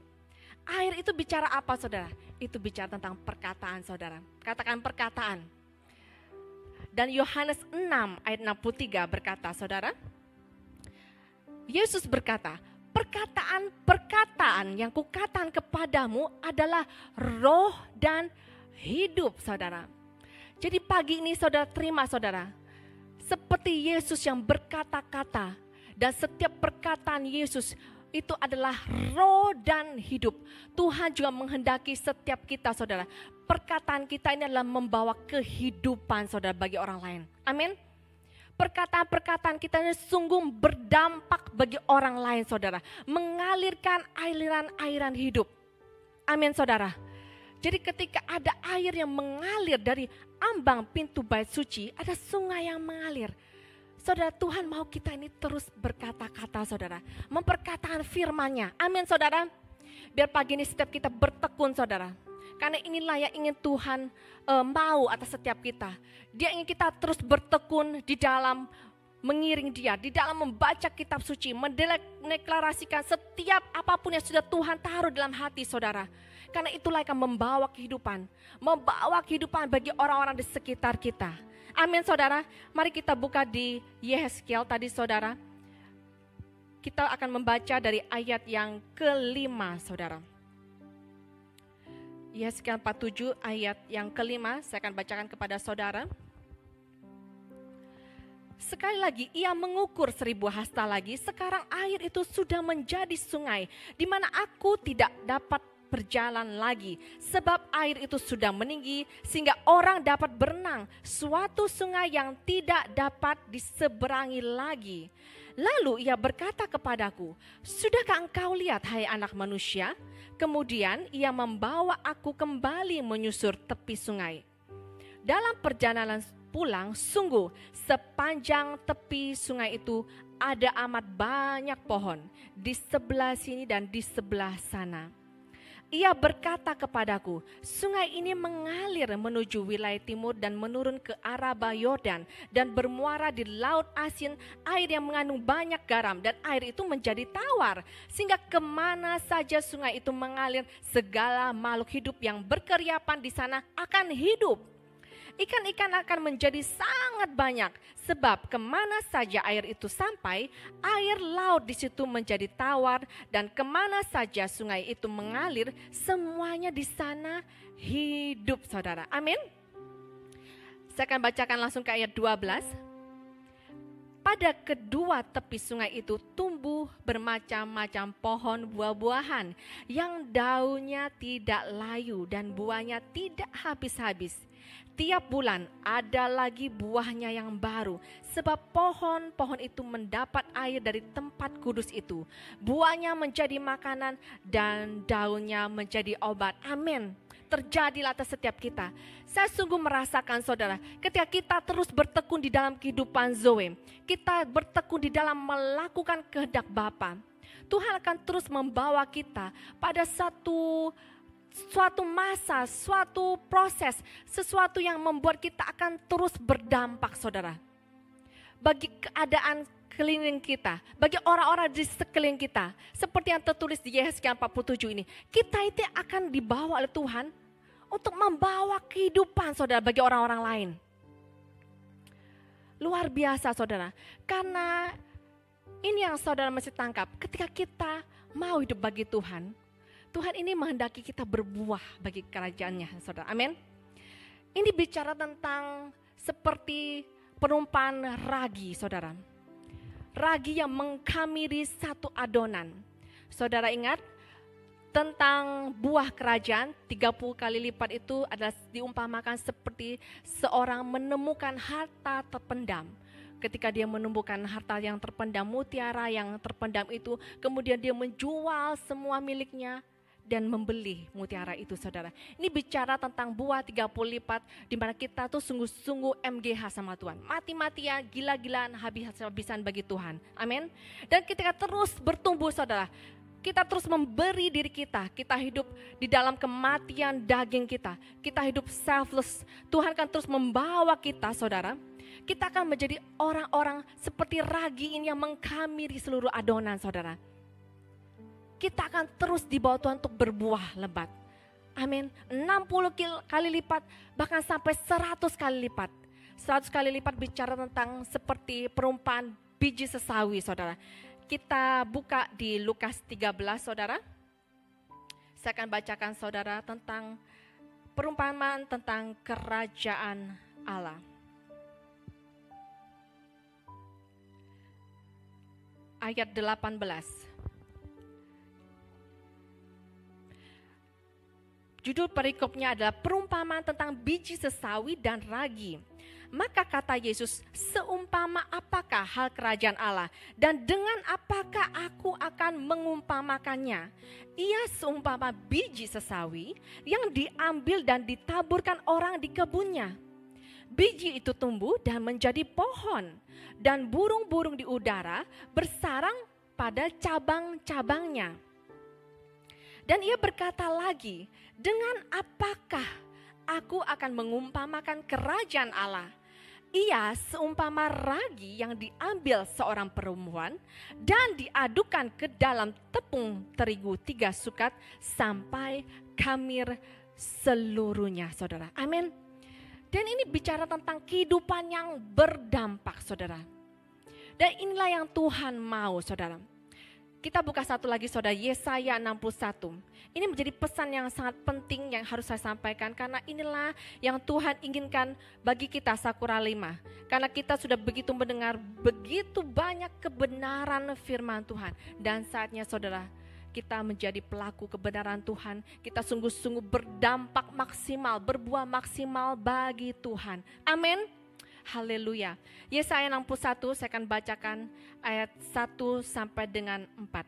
Air itu bicara apa, saudara? Itu bicara tentang perkataan, saudara. Katakan perkataan. Dan Yohanes 6 ayat 63 berkata, saudara, Yesus berkata, perkataan-perkataan yang kukatakan kepadamu adalah roh dan hidup, saudara. Jadi pagi ini saudara terima, saudara. Seperti Yesus yang berkata-kata. Dan setiap perkataan Yesus itu adalah roh dan hidup. Tuhan juga menghendaki setiap kita, saudara. Perkataan kita ini adalah membawa kehidupan, saudara, bagi orang lain. Amin. Perkataan-perkataan kita ini sungguh berdampak bagi orang lain, saudara. Mengalirkan aliran-aliran hidup. Amin, saudara. Jadi ketika ada air yang mengalir dari ambang pintu bait suci, ada sungai yang mengalir. Saudara, Tuhan mau kita ini terus berkata-kata, saudara. Memperkatakan firman-Nya. Amin, saudara. Biar pagi ini setiap kita bertekun, saudara. Karena inilah yang ingin Tuhan mau atas setiap kita. Dia ingin kita terus bertekun di dalam mengiring dia, di dalam membaca kitab suci, mendeklarasikan setiap apapun yang sudah Tuhan taruh dalam hati saudara. Karena itulah yang akan membawa kehidupan bagi orang-orang di sekitar kita. Amin saudara. Mari kita buka di Yehezkiel tadi saudara. Kita akan membaca dari ayat yang kelima saudara. Yehezkiel 47 ayat yang kelima, saya akan bacakan kepada saudara. Sekali lagi ia mengukur 1000 hasta lagi, sekarang air itu sudah menjadi sungai, di mana aku tidak dapat berjalan lagi, sebab air itu sudah meninggi sehingga orang dapat berenang, suatu sungai yang tidak dapat diseberangi lagi. Lalu ia berkata kepadaku, sudahkah engkau lihat hai anak manusia? Kemudian ia membawa aku kembali menyusur tepi sungai. Dalam perjalanan pulang, sungguh sepanjang tepi sungai itu ada amat banyak pohon di sebelah sini dan di sebelah sana. Ia berkata kepadaku, sungai ini mengalir menuju wilayah timur dan menurun ke Araba Yordan dan bermuara di Laut Asin, air yang mengandung banyak garam, dan air itu menjadi tawar, sehingga kemana saja sungai itu mengalir, segala makhluk hidup yang berkeriapan di sana akan hidup. Ikan-ikan akan menjadi sangat banyak, sebab kemana saja air itu sampai, air laut di situ menjadi tawar, dan kemana saja sungai itu mengalir, semuanya di sana hidup saudara. Amin. Saya akan bacakan langsung ke ayat 12. Pada kedua tepi sungai itu tumbuh bermacam-macam pohon buah-buahan yang daunnya tidak layu dan buahnya tidak habis-habis. Tiap bulan ada lagi buahnya yang baru, sebab pohon-pohon itu mendapat air dari tempat kudus itu. Buahnya menjadi makanan dan daunnya menjadi obat. Amin. Terjadilah atas setiap kita. Saya sungguh merasakan saudara, ketika kita terus bertekun di dalam kehidupan Zoe, kita bertekun di dalam melakukan kehendak Bapa, Tuhan akan terus membawa kita pada suatu masa, suatu proses, sesuatu yang membuat kita akan terus berdampak saudara. Bagi keadaan keliling kita, bagi orang-orang di sekeliling kita, seperti yang tertulis di Yehezkiel 47 ini, kita itu akan dibawa oleh Tuhan untuk membawa kehidupan saudara bagi orang-orang lain. Luar biasa saudara, karena ini yang saudara mesti tangkap, ketika kita mau hidup bagi Tuhan, Tuhan ini menghendaki kita berbuah bagi kerajaannya saudara. Amin. Ini bicara tentang seperti perumpamaan ragi saudara. Ragi yang mengkamiri satu adonan. Saudara ingat tentang buah kerajaan 30 kali lipat itu adalah diumpamakan seperti seorang menemukan harta terpendam. Ketika dia menemukan harta yang terpendam, mutiara yang terpendam itu, kemudian dia menjual semua miliknya dan membeli mutiara itu saudara. Ini bicara tentang buah 30 lipat, di mana kita tuh sungguh-sungguh MGH sama Tuhan. Mati-matian, gila-gilaan, habis-habisan bagi Tuhan. Amin. Dan ketika terus bertumbuh saudara, kita terus memberi diri kita hidup di dalam kematian daging kita hidup selfless. Tuhan akan terus membawa kita saudara, kita akan menjadi orang-orang seperti ragi ini yang mengkamiri seluruh adonan saudara. Kita akan terus dibawa Tuhan untuk berbuah lebat. Amin. 60 kali lipat, bahkan sampai 100 kali lipat. 100 kali lipat bicara tentang seperti perumpamaan biji sesawi saudara. Kita buka di Lukas 13 saudara. Saya akan bacakan saudara tentang perumpamaan tentang kerajaan Allah. Ayat 18. Judul perikopnya adalah perumpamaan tentang biji sesawi dan ragi. Maka kata Yesus, seumpama apakah hal kerajaan Allah dan dengan apakah aku akan mengumpamakannya? Ia seumpama biji sesawi yang diambil dan ditaburkan orang di kebunnya. Biji itu tumbuh dan menjadi pohon, dan burung-burung di udara bersarang pada cabang-cabangnya. Dan ia berkata lagi, dengan apakah aku akan mengumpamakan kerajaan Allah? Ia seumpama ragi yang diambil seorang perempuan dan diadukan ke dalam tepung terigu 3 sukat sampai khamir seluruhnya, saudara. Amin. Dan ini bicara tentang kehidupan yang berdampak, saudara. Dan inilah yang Tuhan mau, saudara. Kita buka satu lagi, saudara, Yesaya 61. Ini menjadi pesan yang sangat penting yang harus saya sampaikan, karena inilah yang Tuhan inginkan bagi kita Sakura 5. Karena kita sudah begitu mendengar begitu banyak kebenaran firman Tuhan. Dan saatnya, saudara, kita menjadi pelaku kebenaran Tuhan. Kita sungguh-sungguh berdampak maksimal, berbuah maksimal bagi Tuhan. Amin. Haleluya. Yesaya 61 saya akan bacakan ayat 1 sampai dengan 4.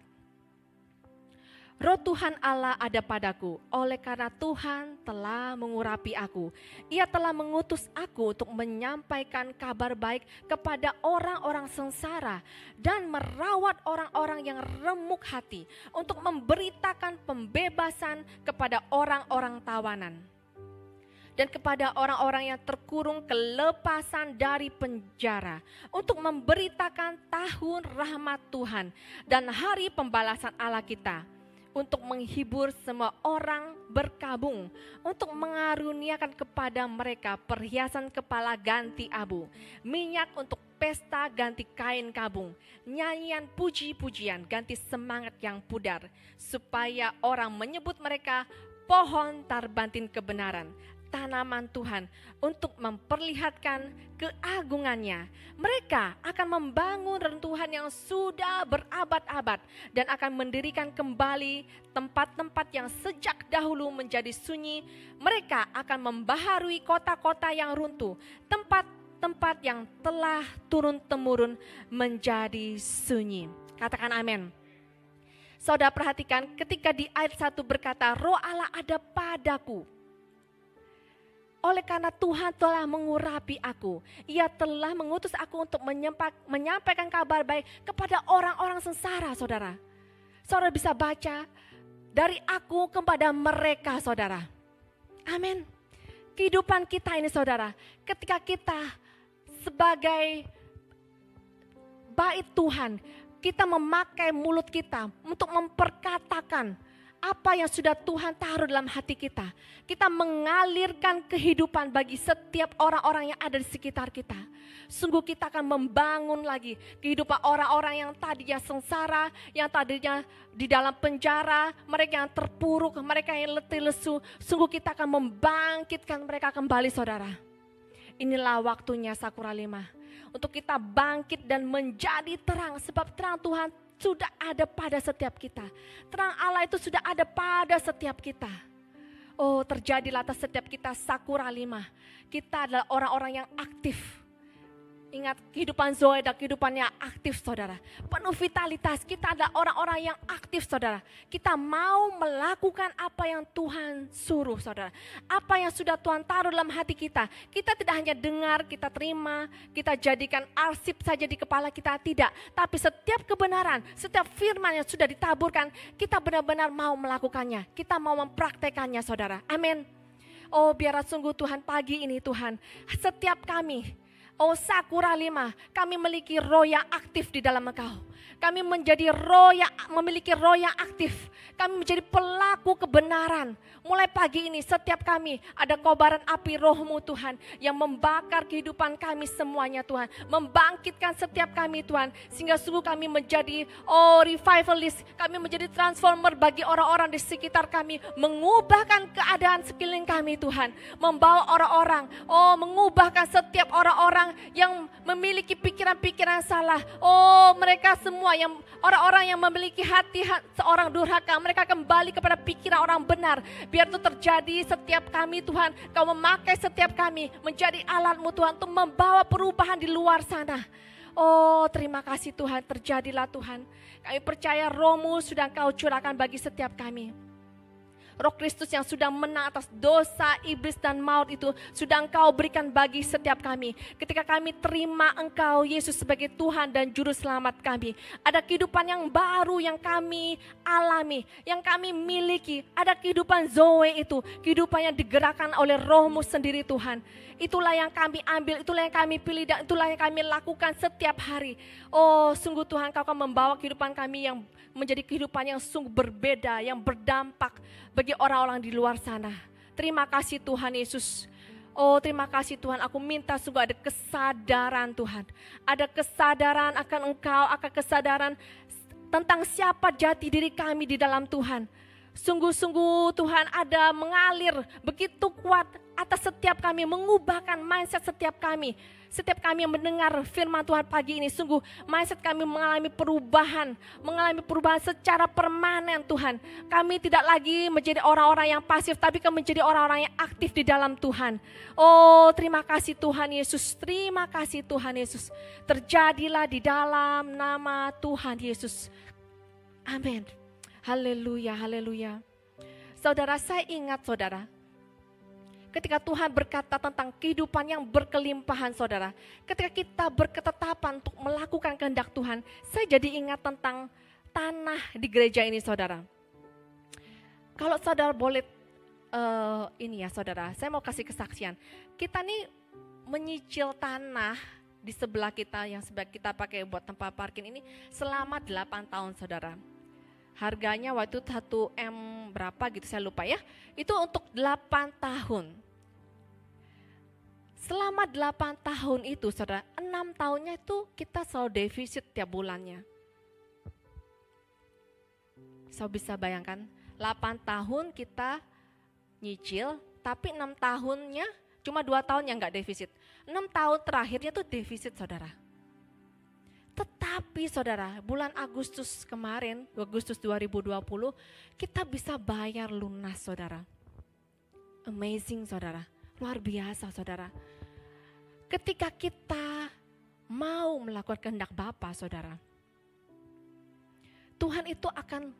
Roh Tuhan Allah ada padaku, oleh karena Tuhan telah mengurapi aku. Ia telah mengutus aku untuk menyampaikan kabar baik kepada orang-orang sengsara dan merawat orang-orang yang remuk hati, untuk memberitakan pembebasan kepada orang-orang tawanan, dan kepada orang-orang yang terkurung kelepasan dari penjara, untuk memberitakan tahun rahmat Tuhan dan hari pembalasan Allah kita, untuk menghibur semua orang berkabung, untuk mengaruniakan kepada mereka perhiasan kepala ganti abu, minyak untuk pesta ganti kain kabung, nyanyian puji-pujian ganti semangat yang pudar, supaya orang menyebut mereka pohon tarbantin kebenaran, tanaman Tuhan, untuk memperlihatkan keagungannya. Mereka akan membangun reruntuhan yang sudah berabad-abad dan akan mendirikan kembali tempat-tempat yang sejak dahulu menjadi sunyi. Mereka akan membaharui kota-kota yang runtuh, tempat-tempat yang telah turun-temurun menjadi sunyi. Katakan amin. Saudara perhatikan ketika di ayat 1 berkata, Roh Allah ada padaku. Oleh karena Tuhan telah mengurapi aku, Ia telah mengutus aku untuk menyampaikan kabar baik kepada orang-orang sengsara, saudara. Saudara bisa baca, dari aku kepada mereka, saudara. Amin. Kehidupan kita ini, saudara, ketika kita sebagai bait Tuhan, kita memakai mulut kita untuk memperkatakan apa yang sudah Tuhan taruh dalam hati kita. Kita mengalirkan kehidupan bagi setiap orang-orang yang ada di sekitar kita. Sungguh kita akan membangun lagi kehidupan orang-orang yang tadinya sengsara, yang tadinya di dalam penjara, mereka yang terpuruk, mereka yang letih lesu. Sungguh kita akan membangkitkan mereka kembali, saudara. Inilah waktunya Sakura 5. Untuk kita bangkit dan menjadi terang, sebab terang Tuhan sudah ada pada setiap kita. Terang Allah itu sudah ada pada setiap kita. Oh, terjadilah atas setiap kita Sakura 5. Kita adalah orang-orang yang aktif. Ingat, kehidupan Zoe dan kehidupannya aktif, saudara. Penuh vitalitas, kita adalah orang-orang yang aktif, saudara. Kita mau melakukan apa yang Tuhan suruh, saudara. Apa yang sudah Tuhan taruh dalam hati kita. Kita tidak hanya dengar, kita terima, kita jadikan arsip saja di kepala kita, tidak. Tapi setiap kebenaran, setiap firman yang sudah ditaburkan, kita benar-benar mau melakukannya. Kita mau mempraktekannya, saudara. Amin. Oh, biarlah sungguh Tuhan pagi ini, Tuhan, setiap kami, oh Sakura 5, kami memiliki roh yang aktif di dalam Engkau. Kami menjadi memiliki roh yang aktif. Kami menjadi pelaku kebenaran. Mulai pagi ini setiap kami ada kobaran api roh-Mu Tuhan, yang membakar kehidupan kami semuanya Tuhan. Membangkitkan setiap kami Tuhan, sehingga sungguh kami menjadi revivalist. Kami menjadi transformer bagi orang-orang di sekitar kami. Mengubahkan keadaan sekeliling kami Tuhan. Membawa orang-orang, mengubahkan setiap orang-orang yang memiliki pikiran-pikiran salah. Oh, mereka semua yang orang-orang yang memiliki hati seorang durhaka, mereka kembali kepada pikiran orang benar. Biar itu terjadi setiap kami Tuhan. Kau memakai setiap kami menjadi alat-Mu Tuhan, untuk membawa perubahan di luar sana. Oh, terima kasih Tuhan, terjadilah Tuhan. Kami percaya Roh-Mu sudah Kau curahkan bagi setiap kami. Roh Kristus yang sudah menang atas dosa, iblis dan maut itu sudah Engkau berikan bagi setiap kami. Ketika kami terima Engkau Yesus sebagai Tuhan dan Juru Selamat kami, ada kehidupan yang baru yang kami alami, yang kami miliki. Ada kehidupan Zoe itu, kehidupan yang digerakkan oleh Roh-Mu sendiri Tuhan. Itulah yang kami ambil, itulah yang kami pilih, dan itulah yang kami lakukan setiap hari. Oh, sungguh Tuhan, Kau akan membawa kehidupan kami yang menjadi kehidupan yang sungguh berbeda, yang berdampak bagi orang-orang di luar sana. Terima kasih Tuhan Yesus. Oh, terima kasih Tuhan, aku minta sungguh ada kesadaran Tuhan. Ada kesadaran akan Engkau, akan kesadaran tentang siapa jati diri kami di dalam Tuhan. Sungguh-sungguh Tuhan ada mengalir begitu kuat atas setiap kami, mengubahkan mindset setiap kami. Setiap kami yang mendengar firman Tuhan pagi ini, sungguh mindset kami mengalami perubahan secara permanen Tuhan. Kami tidak lagi menjadi orang-orang yang pasif, tapi kami menjadi orang-orang yang aktif di dalam Tuhan. Oh, terima kasih Tuhan Yesus, terima kasih Tuhan Yesus. Terjadilah di dalam nama Tuhan Yesus. Amin. Haleluya, haleluya. Saudara, saya ingat saudara, ketika Tuhan berkata tentang kehidupan yang berkelimpahan saudara, ketika kita berketetapan untuk melakukan kehendak Tuhan, saya jadi ingat tentang tanah di gereja ini saudara. Kalau saudara boleh ini ya saudara, saya mau kasih kesaksian. Kita nih menyicil tanah di sebelah kita yang sebelah kita pakai buat tempat parkir ini selama 8 tahun saudara. Harganya waktu itu 1M berapa gitu saya lupa ya. Itu untuk 8 tahun. Selama 8 tahun itu saudara, 6 tahunnya itu kita selalu defisit tiap bulannya. So bisa bayangkan, 8 tahun kita nyicil, tapi 6 tahunnya, cuma 2 tahun yang gak defisit. 6 tahun terakhirnya tuh defisit saudara. Tetapi saudara, bulan Agustus kemarin, Agustus 2020, kita bisa bayar lunas saudara. Amazing saudara, luar biasa saudara. Ketika kita mau melakukan kehendak Bapa saudara, Tuhan itu akan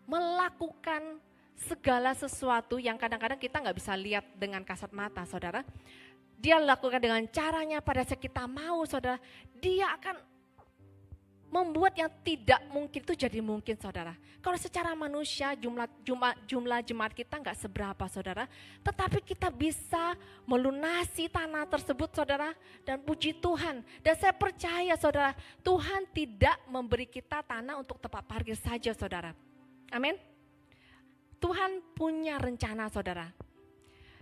melakukan segala sesuatu yang kadang-kadang kita gak bisa lihat dengan kasat mata saudara. Dia lakukan dengan caranya pada saat kita mau saudara. Dia akan membuat yang tidak mungkin itu jadi mungkin saudara. Kalau secara manusia jumlah jemaat kita nggak seberapa saudara, tetapi kita bisa melunasi tanah tersebut saudara, dan puji Tuhan. Dan saya percaya saudara, Tuhan tidak memberi kita tanah untuk tempat parkir saja saudara. Amin. Tuhan punya rencana saudara.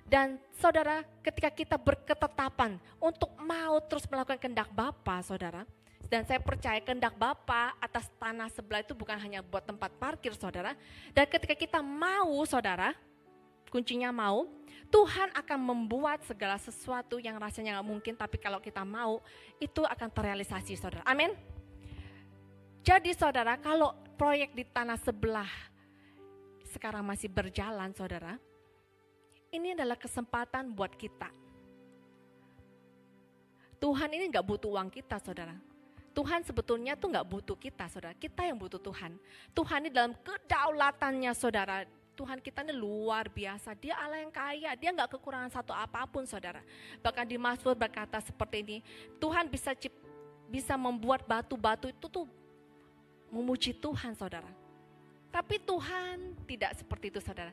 Dan saudara, ketika kita berketetapan untuk mau terus melakukan kehendak Bapa saudara, dan saya percaya kehendak Bapa atas tanah sebelah itu bukan hanya buat tempat parkir saudara. Dan ketika kita mau saudara, kuncinya mau, Tuhan akan membuat segala sesuatu yang rasanya gak mungkin, tapi kalau kita mau, itu akan terrealisasi saudara. Amin. Jadi saudara, kalau proyek di tanah sebelah sekarang masih berjalan saudara, ini adalah kesempatan buat kita. Tuhan ini gak butuh uang kita saudara. Tuhan sebetulnya tuh gak butuh kita saudara, kita yang butuh Tuhan. Tuhan ini dalam kedaulatannya saudara, Tuhan kita ini luar biasa, Dia Allah yang kaya, Dia gak kekurangan satu apapun saudara. Bahkan di Mazmur berkata seperti ini, Tuhan bisa membuat batu-batu itu tuh memuji Tuhan saudara. Tapi Tuhan tidak seperti itu saudara.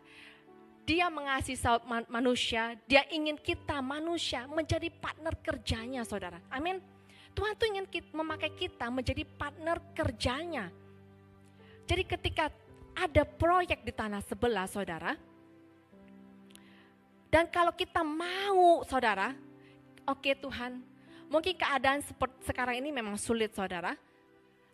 Dia mengasihi manusia, Dia ingin kita manusia menjadi partner kerjanya saudara. Amin. Tuhan tuh ingin memakai kita menjadi partner kerjanya. Jadi ketika ada proyek di tanah sebelah saudara, dan kalau kita mau saudara, oke Tuhan, mungkin keadaan seperti sekarang ini memang sulit saudara,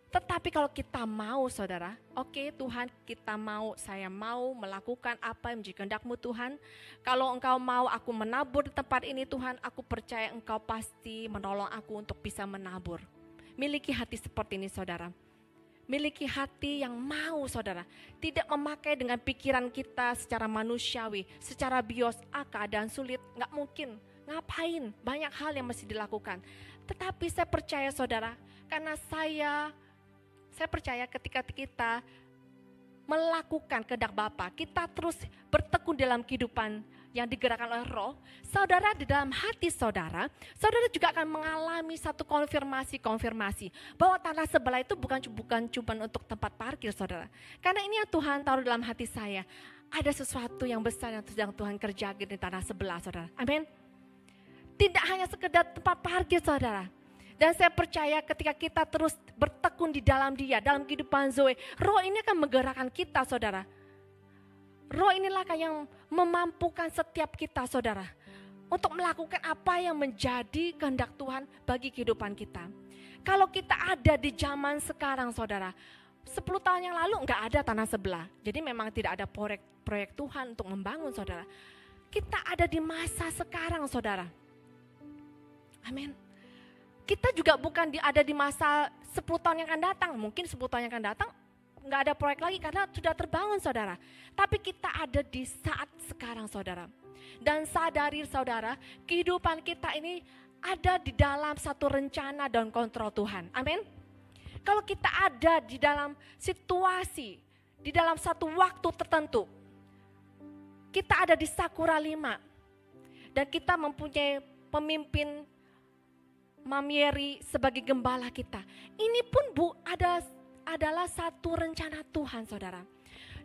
tetapi kalau kita mau saudara, oke Tuhan kita mau, saya mau melakukan apa yang menjadi kehendak-Mu Tuhan. Kalau Engkau mau aku menabur di tempat ini Tuhan, aku percaya Engkau pasti menolong aku untuk bisa menabur. Miliki hati seperti ini saudara. Miliki hati yang mau saudara. Tidak memakai dengan pikiran kita secara manusiawi, secara bios, keadaan sulit, gak mungkin. Ngapain? Banyak hal yang mesti dilakukan. Tetapi saya percaya saudara, karena saya percaya ketika kita melakukan kehendak Bapa, kita terus bertekun dalam kehidupan yang digerakkan oleh Roh, saudara di dalam hati saudara juga akan mengalami satu konfirmasi bahwa tanah sebelah itu bukan cuma untuk tempat parkir, saudara. Karena ini yang Tuhan taruh dalam hati saya. Ada sesuatu yang besar yang sedang Tuhan kerjakan di tanah sebelah, saudara. Amin. Tidak hanya sekedar tempat parkir, saudara. Dan saya percaya ketika kita terus bertekun di dalam Dia, dalam kehidupan Zoe, Roh ini akan menggerakkan kita, saudara. Roh inilah yang memampukan setiap kita, saudara, untuk melakukan apa yang menjadi kehendak Tuhan bagi kehidupan kita. Kalau kita ada di zaman sekarang, saudara, 10 tahun yang lalu nggak ada tanah sebelah. Jadi memang tidak ada proyek Tuhan untuk membangun, saudara. Kita ada di masa sekarang, saudara. Amin. Kita juga bukan ada di masa 10 tahun yang akan datang. Mungkin 10 tahun yang akan datang nggak ada proyek lagi karena sudah terbangun, saudara. Tapi kita ada di saat sekarang, saudara. Dan sadari, saudara, kehidupan kita ini ada di dalam satu rencana dan kontrol Tuhan. Amin. Kalau kita ada di dalam situasi, di dalam satu waktu tertentu, kita ada di Sakura 5, dan kita mempunyai pemimpin Mamieri sebagai gembala kita. Ini pun adalah satu rencana Tuhan, saudara.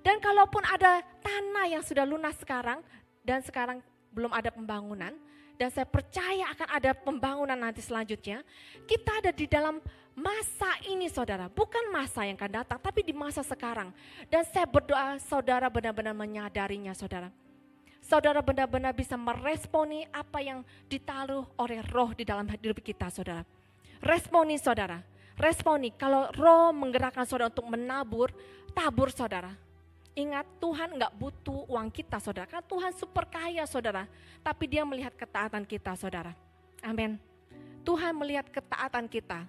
Dan kalaupun ada tanah yang sudah lunas sekarang, dan sekarang belum ada pembangunan, dan saya percaya akan ada pembangunan nanti selanjutnya, kita ada di dalam masa ini, saudara. Bukan masa yang akan datang, tapi di masa sekarang. Dan saya berdoa saudara benar-benar menyadarinya, saudara. Saudara benar-benar bisa meresponi apa yang ditaruh oleh Roh di dalam hidup kita, saudara. Responi, saudara. Responi, kalau Roh menggerakkan saudara untuk menabur, tabur, saudara. Ingat, Tuhan enggak butuh uang kita, saudara. Karena Tuhan super kaya, saudara. Tapi Dia melihat ketaatan kita, saudara. Amin. Tuhan melihat ketaatan kita.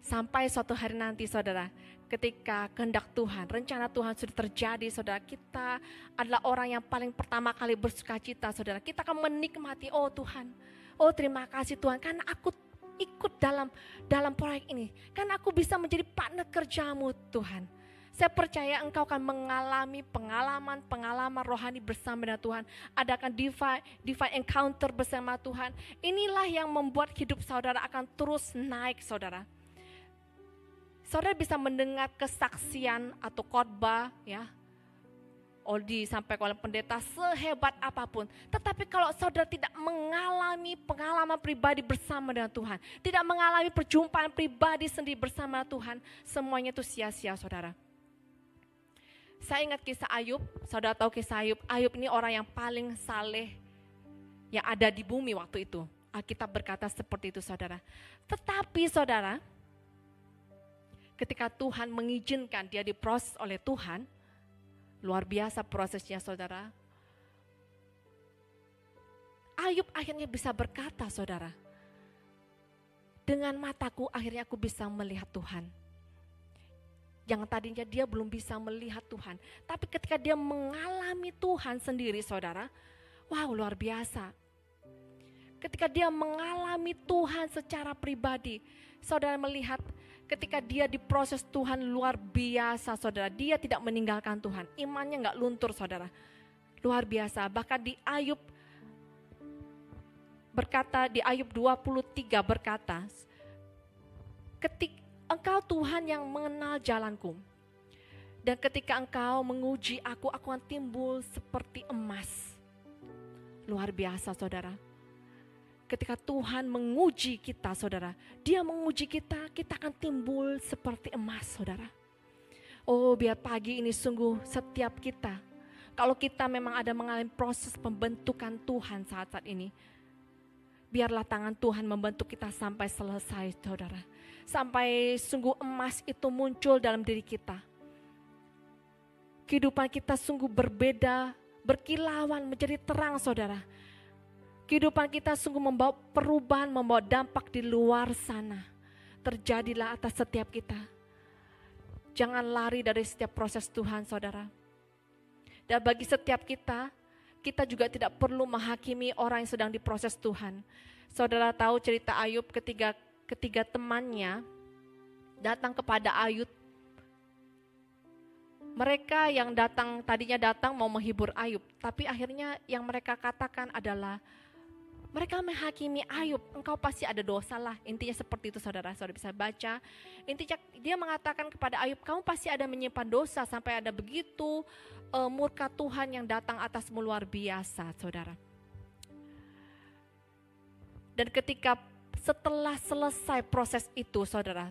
Sampai suatu hari nanti, saudara, ketika kehendak Tuhan, rencana Tuhan sudah terjadi, saudara, kita adalah orang yang paling pertama kali bersuka cita, saudara. Kita akan menikmati, oh Tuhan, oh terima kasih Tuhan, karena aku ikut dalam proyek ini, karena aku bisa menjadi partner kerjamu, Tuhan. Saya percaya engkau akan mengalami pengalaman rohani bersama dengan Tuhan. Adakan divine encounter bersama Tuhan. Inilah yang membuat hidup saudara akan terus naik, saudara. Saudara bisa mendengar kesaksian atau khotbah, ya, disampaikan oleh pendeta sehebat apapun. Tetapi kalau saudara tidak mengalami pengalaman pribadi bersama dengan Tuhan, tidak mengalami perjumpaan pribadi sendiri bersama Tuhan, semuanya itu sia-sia, saudara. Saya ingat kisah Ayub, saudara tahu kisah Ayub. Ayub ini orang yang paling saleh yang ada di bumi waktu itu. Alkitab berkata seperti itu, saudara. Tetapi saudara, ketika Tuhan mengizinkan dia diproses oleh Tuhan, luar biasa prosesnya, saudara. Ayub akhirnya bisa berkata, saudara, dengan mataku akhirnya aku bisa melihat Tuhan. Yang tadinya dia belum bisa melihat Tuhan. Tapi ketika dia mengalami Tuhan sendiri, saudara, wow, luar biasa. Ketika dia mengalami Tuhan secara pribadi, saudara melihat ketika dia diproses Tuhan luar biasa, saudara. Dia tidak meninggalkan Tuhan, imannya gak luntur, saudara. Luar biasa, bahkan di Ayub berkata, di Ayub 23 berkata, ketika Engkau Tuhan yang mengenal jalanku, dan ketika Engkau menguji aku akan timbul seperti emas. Luar biasa, saudara. Ketika Tuhan menguji kita, saudara, Dia menguji kita, kita akan timbul seperti emas, saudara. Oh, biar pagi ini sungguh setiap kita, kalau kita memang ada mengalami proses pembentukan Tuhan saat-saat ini, biarlah tangan Tuhan membentuk kita sampai selesai, saudara. Sampai sungguh emas itu muncul dalam diri kita. Kehidupan kita sungguh berbeda, berkilauan, menjadi terang, saudara. Kehidupan kita sungguh membawa perubahan, membawa dampak di luar sana. Terjadilah atas setiap kita. Jangan lari dari setiap proses Tuhan, saudara. Dan bagi setiap kita juga tidak perlu menghakimi orang yang sedang diproses Tuhan. Saudara tahu cerita Ayub ketiga temannya datang kepada Ayub Mereka yang tadinya datang mau menghibur Ayub, tapi akhirnya yang mereka katakan adalah mereka menghakimi Ayub, engkau pasti ada dosa lah. Intinya seperti itu saudara bisa baca. Intinya dia mengatakan kepada Ayub, kamu pasti ada menyimpan dosa sampai ada begitu murka Tuhan yang datang atasmu luar biasa saudara. Dan ketika setelah selesai proses itu saudara,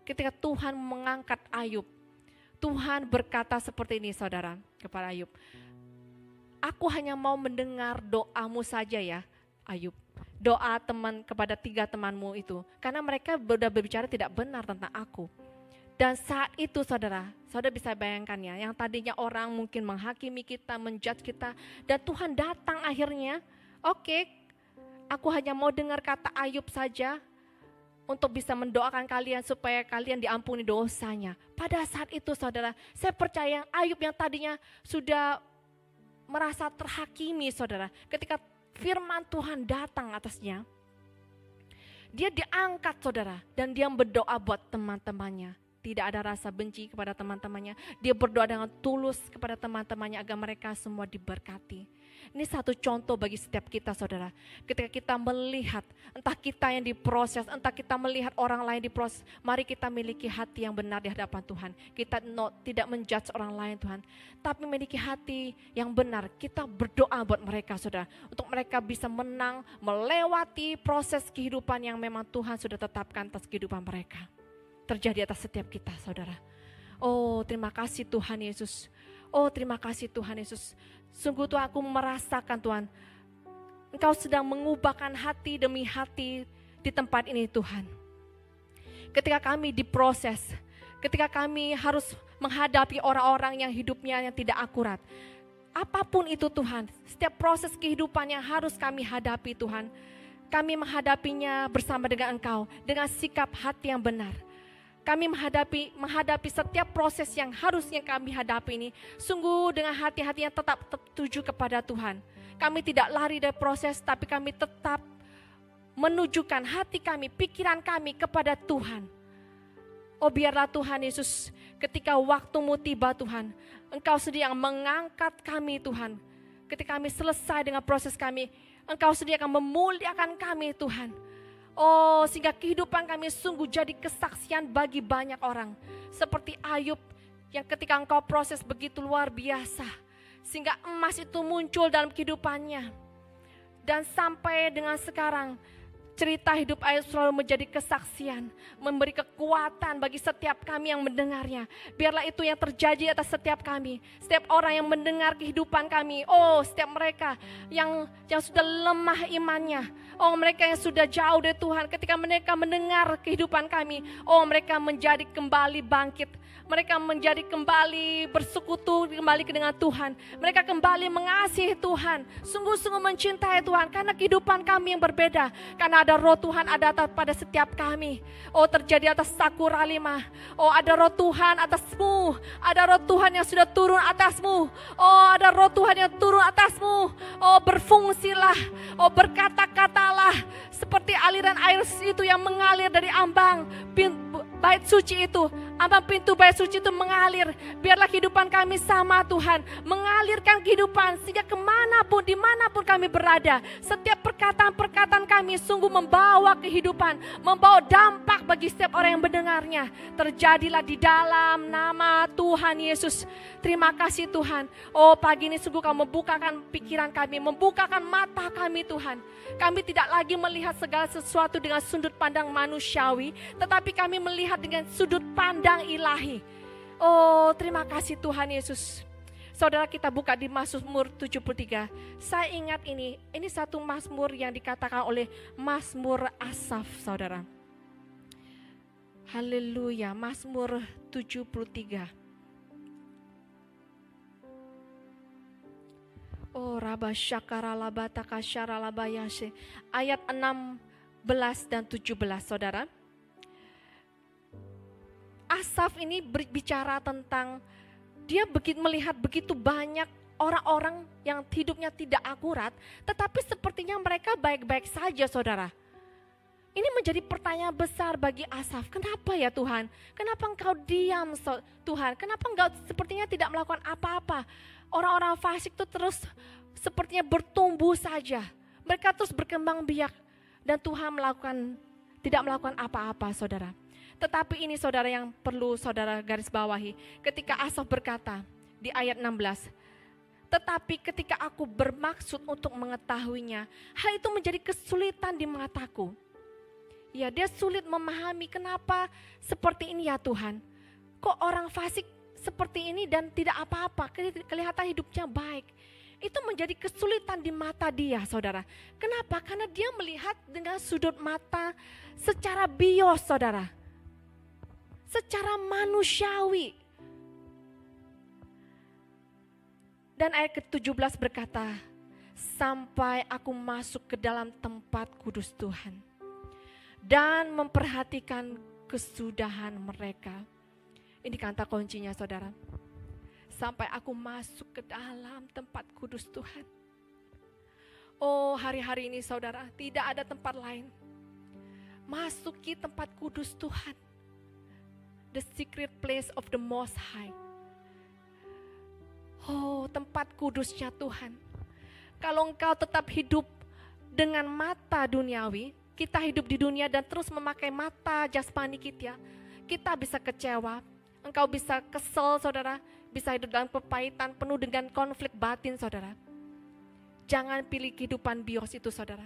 ketika Tuhan mengangkat Ayub, Tuhan berkata seperti ini saudara kepada Ayub, aku hanya mau mendengar doamu saja ya Ayub, doa teman kepada 3 temanmu itu, karena mereka sudah berbicara tidak benar tentang aku. Dan saat itu saudara bisa bayangkan ya, yang tadinya orang mungkin menghakimi kita, menjudge kita, dan Tuhan datang akhirnya, oke, aku hanya mau dengar kata Ayub saja, untuk bisa mendoakan kalian supaya kalian diampuni dosanya. Pada saat itu saudara, saya percaya Ayub yang tadinya sudah merasa terhakimi saudara, ketika firman Tuhan datang atasnya, dia diangkat saudara, dan dia berdoa buat teman-temannya. Tidak ada rasa benci kepada teman-temannya. Dia berdoa dengan tulus kepada teman-temannya agar mereka semua diberkati. Ini satu contoh bagi setiap kita saudara. Ketika kita melihat, entah kita yang diproses, entah kita melihat orang lain diproses, mari kita miliki hati yang benar di hadapan Tuhan. Kita tidak menjudge orang lain Tuhan, tapi memiliki hati yang benar. Kita berdoa buat mereka saudara, untuk mereka bisa menang, melewati proses kehidupan yang memang Tuhan sudah tetapkan atas kehidupan mereka. Terjadi atas setiap kita saudara. Oh terima kasih Tuhan Yesus. Oh terima kasih Tuhan Yesus. Sungguh Tuhan, aku merasakan Tuhan, Engkau sedang mengubahkan hati demi hati di tempat ini Tuhan. Ketika kami diproses, ketika kami harus menghadapi orang-orang yang hidupnya yang tidak akurat, apapun itu Tuhan, setiap proses kehidupan yang harus kami hadapi Tuhan, kami menghadapinya bersama dengan Engkau, dengan sikap hati yang benar. Kami menghadapi setiap proses yang harusnya kami hadapi ini sungguh dengan hati-hati yang tetap tertuju kepada Tuhan. Kami tidak lari dari proses, tapi kami tetap menunjukkan hati kami, pikiran kami kepada Tuhan. Oh biarlah Tuhan Yesus, ketika waktumu tiba Tuhan, Engkau sedang mengangkat kami Tuhan. Ketika kami selesai dengan proses kami, Engkau sediakan memuliakan kami Tuhan. Oh sehingga kehidupan kami sungguh jadi kesaksian bagi banyak orang. Seperti Ayub yang ketika Engkau proses begitu luar biasa, sehingga emas itu muncul dalam kehidupannya. Dan sampai dengan sekarang, cerita hidup Ayub selalu menjadi kesaksian, memberi kekuatan bagi setiap kami yang mendengarnya. Biarlah itu yang terjadi atas setiap kami, setiap orang yang mendengar kehidupan kami. Oh, setiap mereka yang sudah lemah imannya, oh mereka yang sudah jauh dari Tuhan, ketika mereka mendengar kehidupan kami, oh mereka menjadi kembali bangkit. Mereka menjadi kembali bersekutu kembali dengan Tuhan. Mereka kembali mengasihi Tuhan, sungguh-sungguh mencintai Tuhan, karena kehidupan kami yang berbeda. Karena ada roh Tuhan ada pada setiap kami. Oh terjadi atas Sakura 5. Oh ada roh Tuhan atasmu. Ada roh Tuhan yang sudah turun atasmu. Oh ada roh Tuhan yang turun atasmu. Oh berfungsilah. Oh berkata-katalah. Seperti aliran air itu yang mengalir dari ambang bait suci itu. Ambang pintu bait suci itu mengalir. Biarlah kehidupan kami sama Tuhan, mengalirkan kehidupan sehingga kemanapun, dimanapun kami berada, setiap perkataan-perkataan kami sungguh membawa kehidupan, membawa dampak bagi setiap orang yang mendengarnya. Terjadilah di dalam nama Tuhan Yesus. Terima kasih Tuhan. Oh pagi ini sungguh Kau membukakan pikiran kami, membukakan mata kami Tuhan. Kami tidak lagi melihat segala sesuatu dengan sudut pandang manusiawi, tetapi kami melihat dengan sudut pandang ilahi. Oh terima kasih Tuhan Yesus. Saudara kita buka di Mazmur 73. Saya ingat ini satu Mazmur yang dikatakan oleh Mazmur Asaf saudara. Haleluya, Mazmur 73. Oh Rabba Syakara Labata Kasyara Labayashe. Ayat 16 dan 17 saudara. Asaf ini berbicara tentang dia melihat begitu banyak orang-orang yang hidupnya tidak akurat, tetapi sepertinya mereka baik-baik saja saudara. Ini menjadi pertanyaan besar bagi Asaf. Kenapa ya Tuhan? Kenapa engkau diam Tuhan? Kenapa engkau sepertinya tidak melakukan apa-apa? Orang-orang fasik itu terus sepertinya bertumbuh saja. Mereka terus berkembang biak. Dan Tuhan tidak melakukan apa-apa saudara. Tetapi ini saudara yang perlu saudara garis bawahi. Ketika Asaf berkata di ayat 16. Tetapi ketika aku bermaksud untuk mengetahuinya, hal itu menjadi kesulitan di mataku. Ya, dia sulit memahami kenapa seperti ini ya Tuhan. Kok orang fasik seperti ini dan tidak apa-apa, kelihatan hidupnya baik. Itu menjadi kesulitan di mata dia saudara. Kenapa? Karena dia melihat dengan sudut mata secara bios saudara. Secara manusiawi. Dan ayat ke-17 berkata, sampai aku masuk ke dalam tempat kudus Tuhan. Dan memperhatikan kesudahan mereka. Ini kata kuncinya saudara. Sampai aku masuk ke dalam tempat kudus Tuhan. Oh, hari-hari ini saudara, tidak ada tempat lain. Masuki tempat kudus Tuhan. The secret place of the Most High. Oh, tempat kudusnya Tuhan. Kalau engkau tetap hidup dengan mata duniawi, kita hidup di dunia dan terus memakai mata jasmani kita bisa kecewa, engkau bisa kesel saudara, bisa hidup dalam kepahitan penuh dengan konflik batin saudara. Jangan pilih kehidupan bios itu saudara,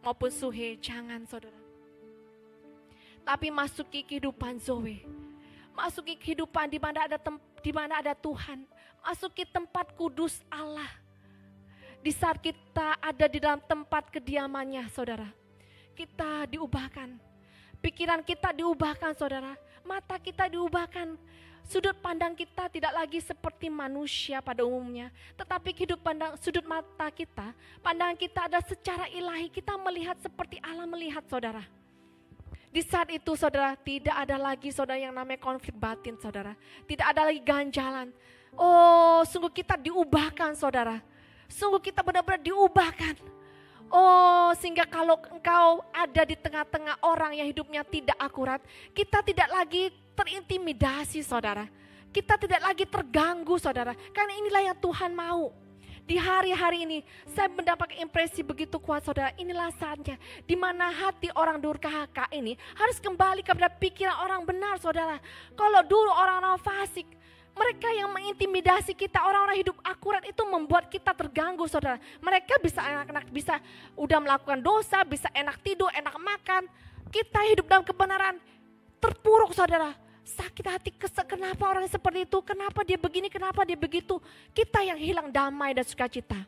maupun suhe, jangan saudara. Tapi masuki kehidupan zoe, masuki kehidupan di mana ada Tuhan, masuki tempat kudus Allah. Di saat kita ada di dalam tempat kediamannya saudara, kita diubahkan, pikiran kita diubahkan saudara, mata kita diubahkan, sudut pandang kita tidak lagi seperti manusia pada umumnya, tetapi sudut mata kita, pandangan kita ada secara ilahi, kita melihat seperti Allah melihat saudara. Di saat itu saudara, tidak ada lagi saudara yang namanya konflik batin saudara, tidak ada lagi ganjalan. Oh, sungguh kita diubahkan saudara, sungguh kita benar-benar diubahkan. Oh, sehingga kalau engkau ada di tengah-tengah orang yang hidupnya tidak akurat, kita tidak lagi terintimidasi saudara. Kita tidak lagi terganggu saudara. Karena inilah yang Tuhan mau. Di hari-hari ini saya mendapat impresi begitu kuat saudara. Inilah saatnya di mana hati orang durhaka ini harus kembali kepada pikiran orang benar saudara. Kalau dulu orang-orang fasik, mereka yang mengintimidasi kita, orang-orang hidup akurat itu membuat kita terganggu saudara. Mereka bisa anak-anak bisa udah melakukan dosa, bisa enak tidur, enak makan. Kita hidup dalam kebenaran, terpuruk saudara. Sakit hati, kenapa orang seperti itu, kenapa dia begini, kenapa dia begitu. Kita yang hilang damai dan sukacita.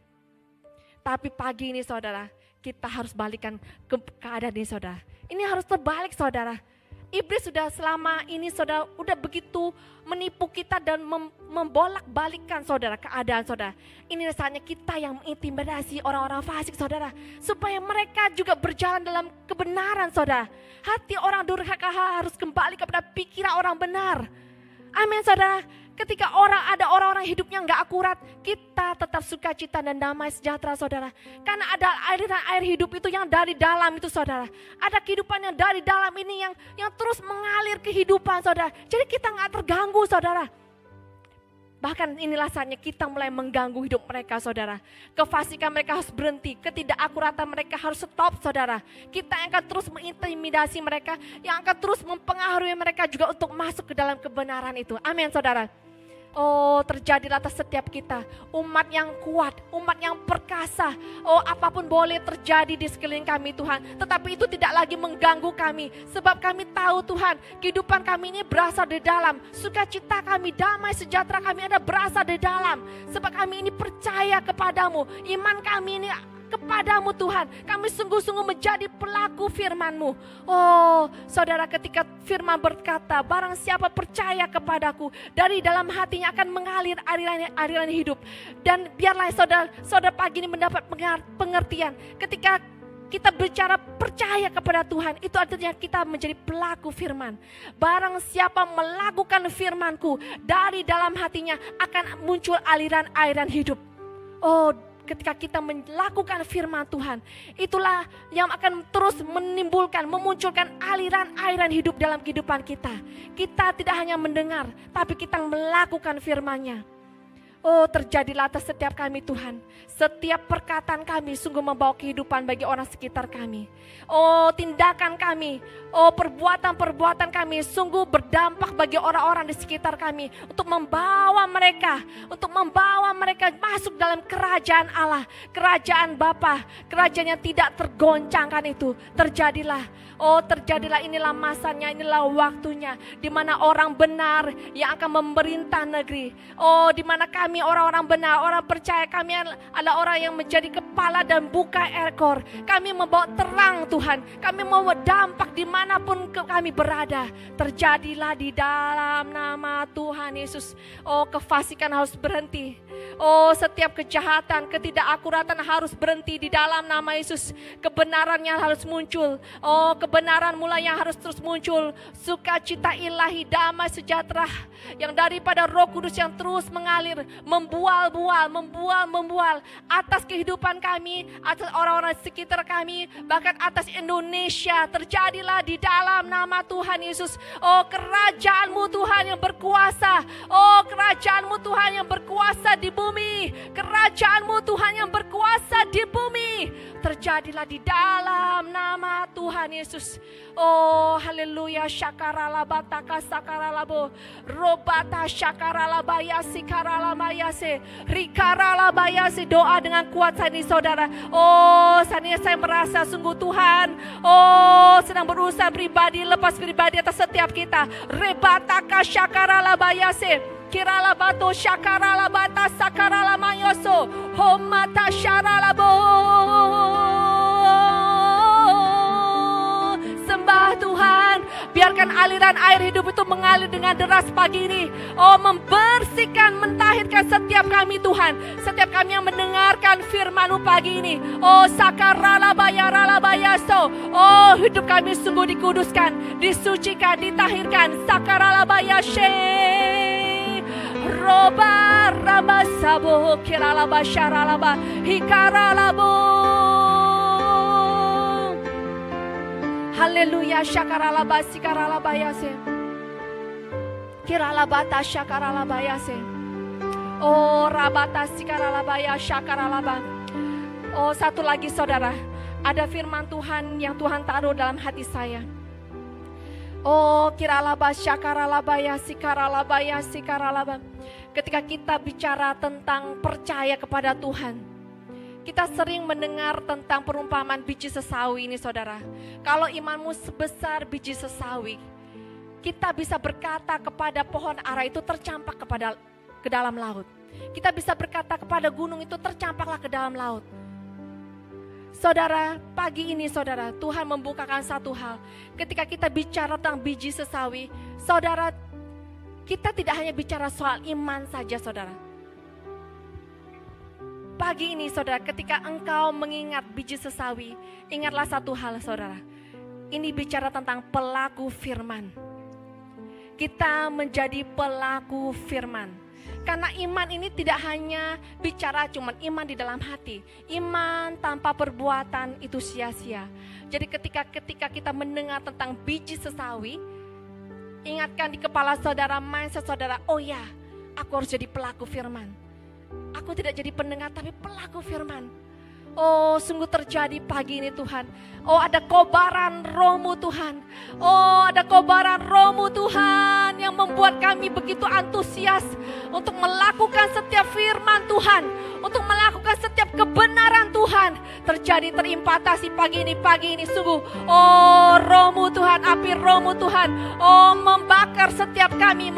Tapi pagi ini saudara, kita harus balikan ke keadaan ini saudara. Ini harus terbalik saudara. Iblis sudah selama ini saudara udah begitu menipu kita dan membolak-balikkan saudara keadaan saudara. Ini saatnya kita yang mengintimidasi orang-orang fasik saudara, supaya mereka juga berjalan dalam kebenaran saudara. Hati orang durhaka harus kembali kepada pikiran orang benar. Amin saudara. Ketika ada orang-orang hidupnya nggak akurat, kita tetap sukacita dan damai sejahtera saudara. Karena ada aliran air hidup itu yang dari dalam itu saudara. Ada kehidupan yang dari dalam ini yang terus mengalir kehidupan saudara. Jadi kita nggak terganggu saudara. Bahkan inilah saatnya kita mulai mengganggu hidup mereka saudara. Kefasikan mereka harus berhenti, ketidakakuratan mereka harus stop saudara. Kita yang akan terus mengintimidasi mereka, yang akan terus mempengaruhi mereka juga untuk masuk ke dalam kebenaran itu. Amin saudara. Oh, terjadilah atas setiap kita umat yang kuat, umat yang perkasa. Oh, apapun boleh terjadi di sekeliling kami Tuhan, tetapi itu tidak lagi mengganggu kami. Sebab kami tahu Tuhan, kehidupan kami ini berasal dari dalam. Sukacita kami, damai sejahtera kami ada berasal dari dalam. Sebab kami ini percaya kepadamu, iman kami ini kepadamu Tuhan. Kami sungguh-sungguh menjadi pelaku firman-Mu. Oh saudara, ketika firman berkata, barang siapa percaya kepadaku, dari dalam hatinya akan mengalir aliran hidup. Dan biarlah saudara pagi ini mendapat pengertian. Ketika kita bicara percaya kepada Tuhan, itu artinya kita menjadi pelaku firman. Barang siapa melakukan firman-Ku, dari dalam hatinya akan muncul aliran hidup. Oh, ketika kita melakukan firman Tuhan, itulah yang akan terus memunculkan aliran-aliran hidup dalam kehidupan kita. Kita tidak hanya mendengar, tapi kita melakukan firman-Nya. Oh, terjadilah atas setiap kami Tuhan. Setiap perkataan kami sungguh membawa kehidupan bagi orang sekitar kami. Oh, tindakan kami, oh perbuatan-perbuatan kami sungguh berdampak bagi orang-orang di sekitar kami. Untuk membawa mereka masuk dalam kerajaan Allah. Kerajaan Bapa, kerajaan yang tidak tergoncangkan itu. Terjadilah, inilah masanya, inilah waktunya. Di mana orang benar yang akan memerintah negeri. Oh, di mana kami orang-orang benar, orang percaya, kami adalah orang yang menjadi kepala dan bukan ekor. Kami membawa terang Tuhan, kami membawa dampak dimanapun kami berada. Terjadilah di dalam nama Tuhan Yesus. Oh, kefasikan harus berhenti. Oh, setiap kejahatan, ketidakakuratan harus berhenti di dalam nama Yesus. Kebenarannya harus muncul. Oh, kebenaran mulai yang harus terus muncul. Sukacita ilahi, damai sejahtera yang daripada Roh Kudus yang terus mengalir, membual atas kehidupan kami, atas orang-orang sekitar kami, bahkan atas Indonesia. Terjadilah di dalam nama Tuhan Yesus. Oh, kerajaan-Mu Tuhan yang berkuasa. Oh, kerajaan-Mu Tuhan yang berkuasa di bumi. Kerajaan-Mu Tuhan yang berkuasa di bumi. Terjadilah di dalam nama Tuhan Yesus. Oh, haleluya. Syakaralabataka sakaralabo. Robata syakaralabayasi karalabayase. Rikaralabayase. Doa dengan kuat saat ini saudara. Oh, saat ini saya merasa sungguh Tuhan, oh, sedang berusaha pribadi, lepas pribadi atas setiap kita. Rebataka syakaralabayase. Kiralabato syakaralabata sakaralamayoso. Homata syaralabo. Sembah Tuhan, biarkan aliran air hidup itu mengalir dengan deras pagi ini. Oh, membersihkan, mentahirkan setiap kami Tuhan. Setiap kami yang mendengarkan firman-Mu pagi ini. Oh, sakaralabayaralabayaso. Oh, hidup kami sungguh dikuduskan, disucikan, ditahirkan. Sakaralabayashe. Roba ramasabo kiralaba syaralaba hikaralabo. Haleluya. Syakaralaba sikaralabayase. Kiralabata syakaralabayase. Oh, rabata sikaralabaya syakaralaba. Oh, satu lagi saudara, ada firman Tuhan yang Tuhan taruh dalam hati saya. Oh, kiralaba syakaralabaya sikaralabaya sikaralaba. Ketika kita bicara tentang percaya kepada Tuhan, kita sering mendengar tentang perumpamaan biji sesawi ini saudara. Kalau imanmu sebesar biji sesawi, kita bisa berkata kepada pohon ara itu tercampak ke dalam laut. Kita bisa berkata kepada gunung itu tercampaklah ke dalam laut. Saudara, pagi ini saudara, Tuhan membukakan satu hal. Ketika kita bicara tentang biji sesawi, saudara, kita tidak hanya bicara soal iman saja saudara. Pagi ini saudara, ketika engkau mengingat biji sesawi, ingatlah satu hal saudara. Ini bicara tentang pelaku firman. Kita menjadi pelaku firman. Karena iman ini tidak hanya bicara cuman iman di dalam hati. Iman tanpa perbuatan itu sia-sia. Jadi ketika kita mendengar tentang biji sesawi, ingatkan di kepala saudara, mindset saudara, oh ya, aku harus jadi pelaku firman. Aku tidak jadi pendengar tapi pelaku firman. Oh, sungguh terjadi pagi ini Tuhan. Oh, ada kobaran Roh-Mu Tuhan. Oh, ada kobaran Roh-Mu Tuhan yang membuat kami begitu antusias untuk melakukan setiap firman Tuhan, untuk melakukan setiap kebenaran Tuhan. Terjadi terimpatasi pagi ini sungguh. Oh, Roh-Mu Tuhan, api Roh-Mu Tuhan. Oh, membakar setiap kami,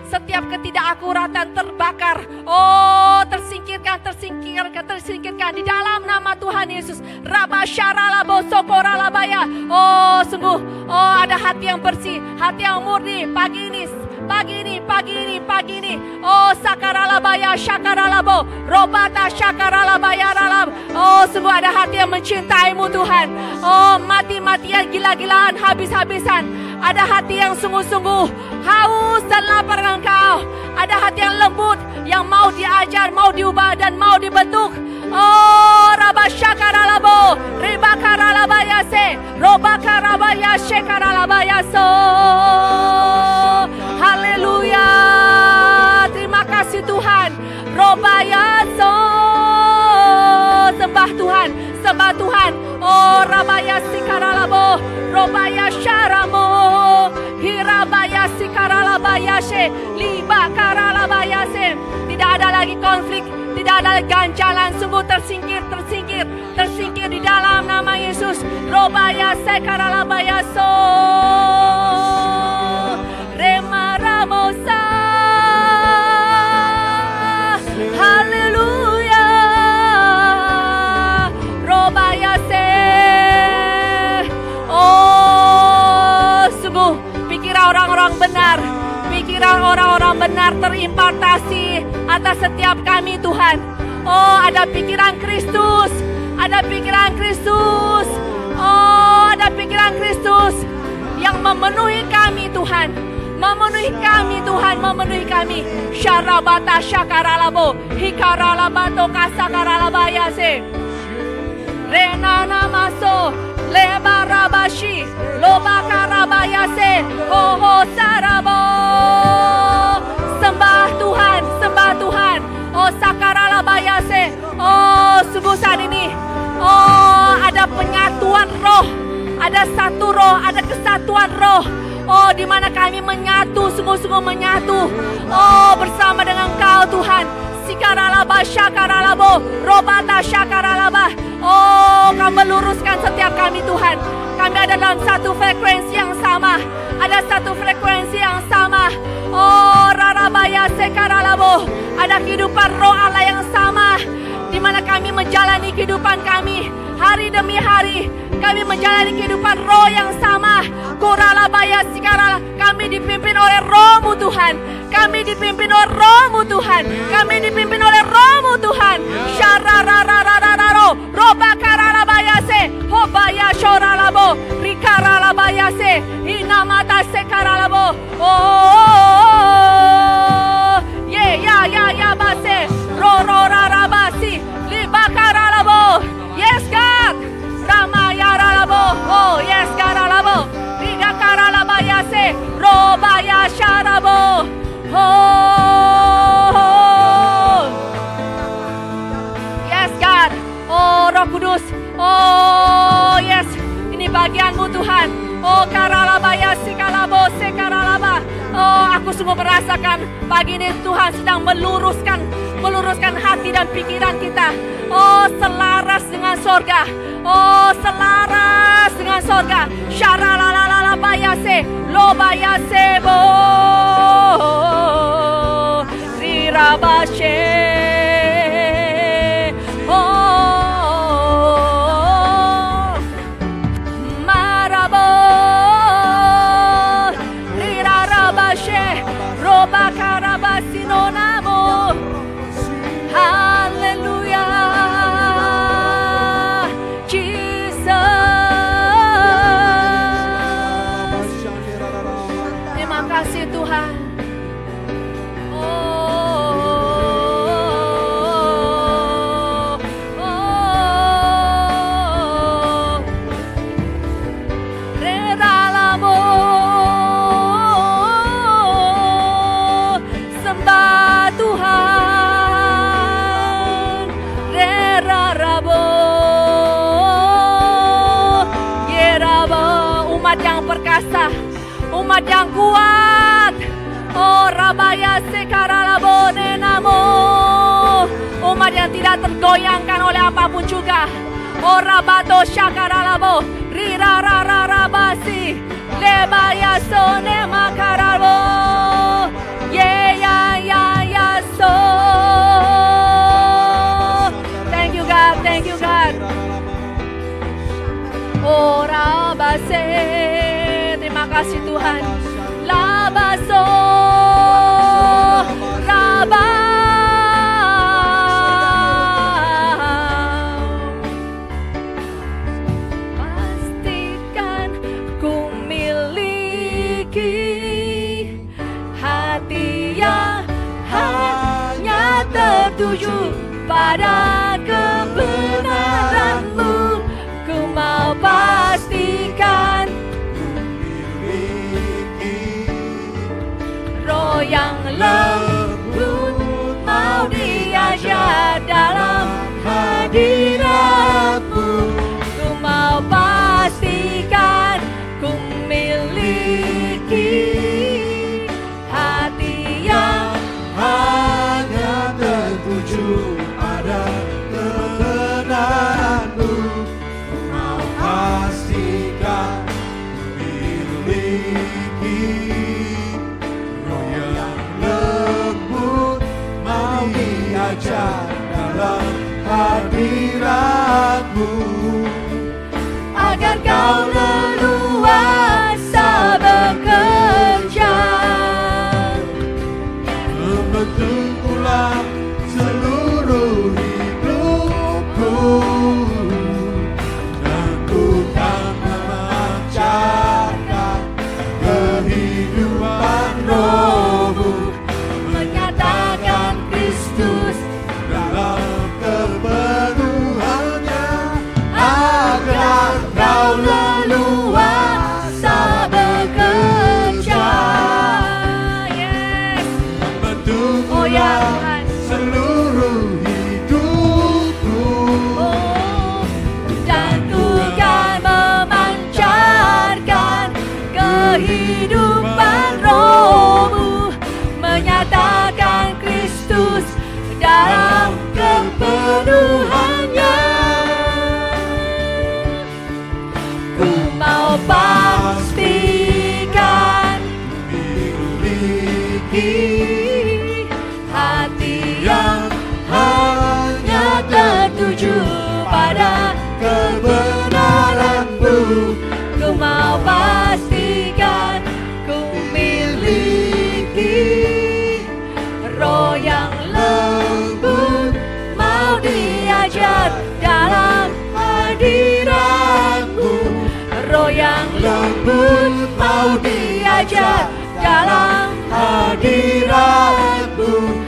setiap ketidakakuratan terbakar. Oh, tersingkirkan di dalam nama Tuhan Yesus. Rabasyaralabo sokoralabaya. Oh, sungguh, oh, ada hati yang bersih, hati yang murni pagi ini. Oh, sakaralabaya syakaralabo, robata syakaralabaya ralab. Oh, sungguh ada hati yang mencintai-Mu Tuhan. Oh, mati-matian, gila-gilaan, habis-habisan. Ada hati yang sungguh-sungguh haus dan lapar dengan Engkau. Ada hati yang lembut, yang mau diajar, mau diubah dan mau dibentuk. Oh, rabasyakaralabo, ribakaralabayase, robakarabayashekaralabayaso. Haleluya. Terima kasih Tuhan. Robayaso. Sembah Tuhan, sembah Tuhan. Oh, rabayasikaralabo, robayasyaramo, hirabayasikaralabayashe, libakaralabayase. Tidak ada lagi konflik, tidak ada lagi ganjalan, sungguh tersingkir, tersingkir, tersingkir di dalam nama Yesus. Robayasekaralabayaso, remaramosa. Haleluya. Robayase. Oh, sungguh pikiran orang-orang benar, pikiran orang-orang benar terimpartasi atas setiap kami Tuhan. Oh, ada pikiran Kristus, ada pikiran Kristus. Oh, ada pikiran Kristus yang memenuhi kami Tuhan. Memenuhi kami Tuhan, memenuhi kami. Syarabata syakaralabo, hikaralabato kasakaralabayase. Renana maso, lebarabashi, lobakarabayase, oho sarabo. Sembah Tuhan, sembah Tuhan. Oh sakaralabayase. Oh sungguh saat ini. Oh ada penyatuan roh. Ada satu roh, ada kesatuan roh. Oh di mana kami menyatu, sungguh-sungguh menyatu. Oh bersama dengan Engkau Tuhan. Sikaralaba syakaralabo, robata syakaralaba. Oh Kau meluruskan setiap kami Tuhan. Kami ada dalam satu frekuensi yang sama. Ada satu frekuensi yang sama. Oh rarabaya sekaralabo. Ada kehidupan roh Allah yang sama. Di mana kami menjalani kehidupan kami hari demi hari. Kami menjalani kehidupan roh yang sama. Koralabaya sikarala. Kami dipimpin oleh Roh-Mu Tuhan. Kami dipimpin oleh Roh-Mu Tuhan. Kami dipimpin oleh Roh-Mu Tuhan. Syararararararo. Robakaralabayase. Hobaya shoralabo. Rikaralabayase. Inamata sekaralabo. Oh. Ya base. Rororarabasi. Libakaralabo. Yes God. Ramayaralabo. Oh yes karalabo. Riga karalabayase. Robaya sharabo. Oh. Yes God. Oh Roh Kudus. Oh yes. Ini bagian-Mu Tuhan. Oh karalabaya sikalabo sekaralaba. Oh aku sungguh merasakan pagi ini Tuhan sedang meluruskan hati dan pikiran kita. Oh selaras dengan sorga. Oh selaras dengan sorga. Syaralalalalabayase. Lobayasebo. Rirabashe. Oh Marabo. Rirarabashe. Robakarabasino. Hallelujah, Jesus. Terima kasih Tuhan. Umat yang kuat. Oh rabaya sekaralabo nenamo. Umat yang tidak tergoyangkan oleh apapun juga. Oh rabato syakaralabo. Rirarararabasi. Lebaya sone makarabo. Ya so. Thank you God, thank you God. Oh rabase. Terima kasih Tuhan. Labaso Rabba. Pastikan ku milih tertuju pada kebenaran-Mu. Ku mau pastikan roh yang lembut mau diajar dalam hadirat-Mu. Ku mau pastikan ku miliki hati yang
hanya tertuju pada kebenaran-Mu. Ku mau pastikan ku miliki roh yang lembut mau diajar dalam hadirat-Mu,
agar Kau leluasa bekerja.
membentuk ulang seluruh hidupku, dan ku kan memancarkan kehidupan roh-Mu,
Menyatakan Kristus
dalam kepenuhannya, agar Kau
leluasa bekerja. Yes.
membentuk
Oh ya
ulang
Tuhan.
seluruh hidupku,
Oh, dan ku kan memancarkan kehidupan roh-Mu, menyatakan Kristus dalam kepenuhannya. Ku mau pastikan
miliki
hati yang hanya tertuju pada
kebenaran-Mu.
Ku mau pastikan ku miliki roh yang lembut mau diajar dalam hadirat-Mu. Roh yang lembut mau diajar dalam hadirat-Mu.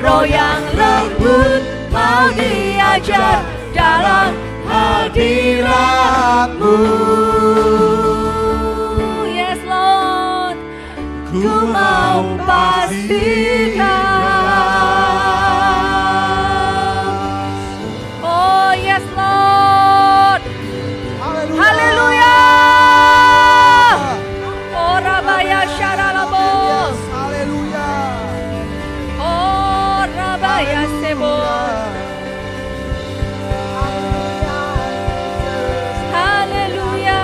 Roh yang lembut mau diajar dalam hadirat-Mu. Yes Lord, ku mau pastikan. Oh yes Lord, haleluya. Oh Rabaya Syaralabos,
Haleluya.
oh Rabaya Sebo. Haleluya.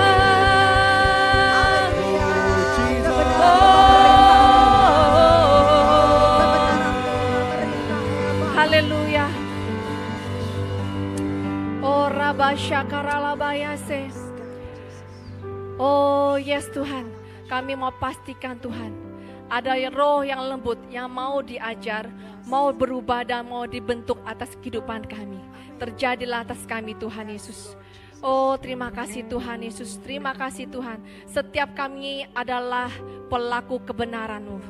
Haleluya. Oh Rabasya Karalabayase. Oh yes Tuhan, kami mau pastikan Tuhan, ada roh yang lembut yang mau diajar, mau berubah dan mau dibentuk atas kehidupan kami. Terjadilah atas kami Tuhan Yesus. Oh terima kasih Tuhan Yesus, terima kasih Tuhan. Setiap kami adalah pelaku kebenaran-Mu.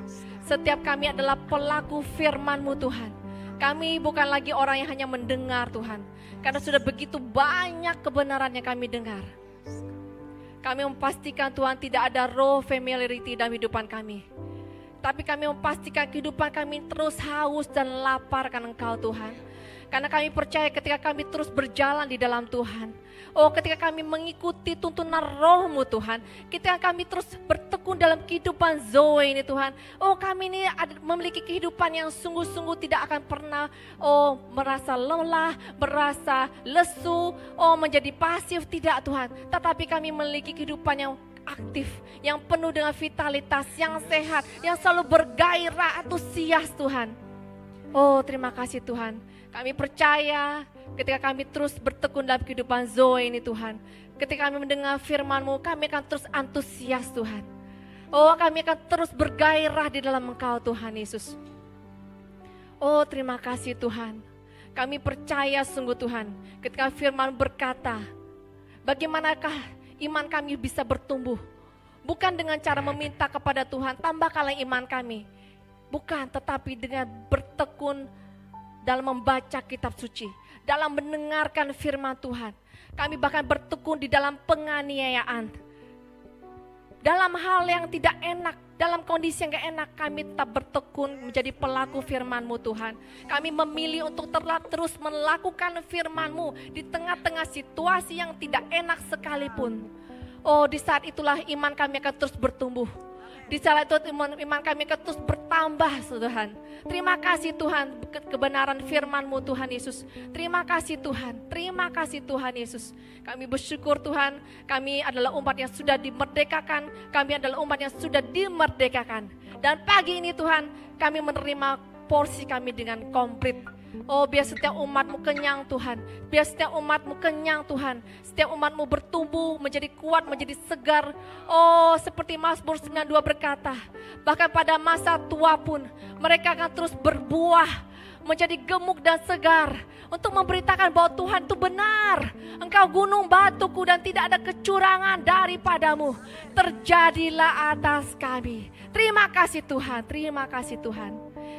Setiap kami adalah pelaku firman-Mu Tuhan. Kami bukan lagi orang yang hanya mendengar Tuhan, karena sudah begitu banyak kebenaran yang kami dengar. Kami memastikan Tuhan tidak ada roh familiarity dalam kehidupan kami. Tapi kami memastikan kehidupan kami terus haus dan lapar karena Engkau Tuhan. Karena kami percaya ketika kami terus berjalan di dalam Tuhan. Oh ketika kami mengikuti tuntunan roh-Mu Tuhan. Ketika kami terus bertekun dalam kehidupan Zoe ini Tuhan. Oh kami ini memiliki kehidupan yang sungguh-sungguh tidak akan pernah merasa lelah, merasa lesu, menjadi pasif. Tidak Tuhan. Tetapi kami memiliki kehidupan yang aktif, yang penuh dengan vitalitas, yang sehat, yang selalu bergairah, antusias Tuhan. Oh terima kasih Tuhan. Kami percaya ketika kami terus bertekun dalam kehidupan Zoe ini Tuhan. Ketika kami mendengar firman-Mu, kami akan terus antusias Tuhan. Oh kami akan terus bergairah di dalam Engkau Tuhan Yesus. Oh terima kasih Tuhan. Kami percaya sungguh Tuhan ketika firman berkata, bagaimanakah iman kami bisa bertumbuh. Bukan dengan cara meminta kepada Tuhan, tambahkanlah iman kami. Bukan, tetapi dengan bertekun dalam membaca kitab suci, dalam mendengarkan firman Tuhan. Kami bahkan bertekun di dalam penganiayaan. Dalam hal yang tidak enak, dalam kondisi yang gak enak, kami tetap bertekun menjadi pelaku firman-Mu Tuhan. Kami memilih untuk terus melakukan firman-Mu di tengah-tengah situasi yang tidak enak sekalipun. Oh, di saat itulah iman kami akan terus bertumbuh. Di saat itu iman kami akan terus bertambah, Tuhan. Terima kasih Tuhan, kebenaran firman-Mu Tuhan Yesus. Terima kasih Tuhan Yesus. Kami bersyukur Tuhan, kami adalah umat yang sudah dimerdekakan. Kami adalah umat yang sudah dimerdekakan. Dan pagi ini Tuhan, kami menerima porsi kami dengan komplit. Oh, biar setiap umat-Mu kenyang Tuhan. Biar setiap umat-Mu kenyang Tuhan. Setiap umat-Mu bertumbuh menjadi kuat, menjadi segar. Oh, seperti Mazmur 92 berkata, bahkan pada masa tua pun mereka akan terus berbuah, menjadi gemuk dan segar, untuk memberitakan bahwa Tuhan itu benar. Engkau gunung batuku dan tidak ada kecurangan daripadamu. Terjadilah atas kami. Terima kasih Tuhan, terima kasih Tuhan.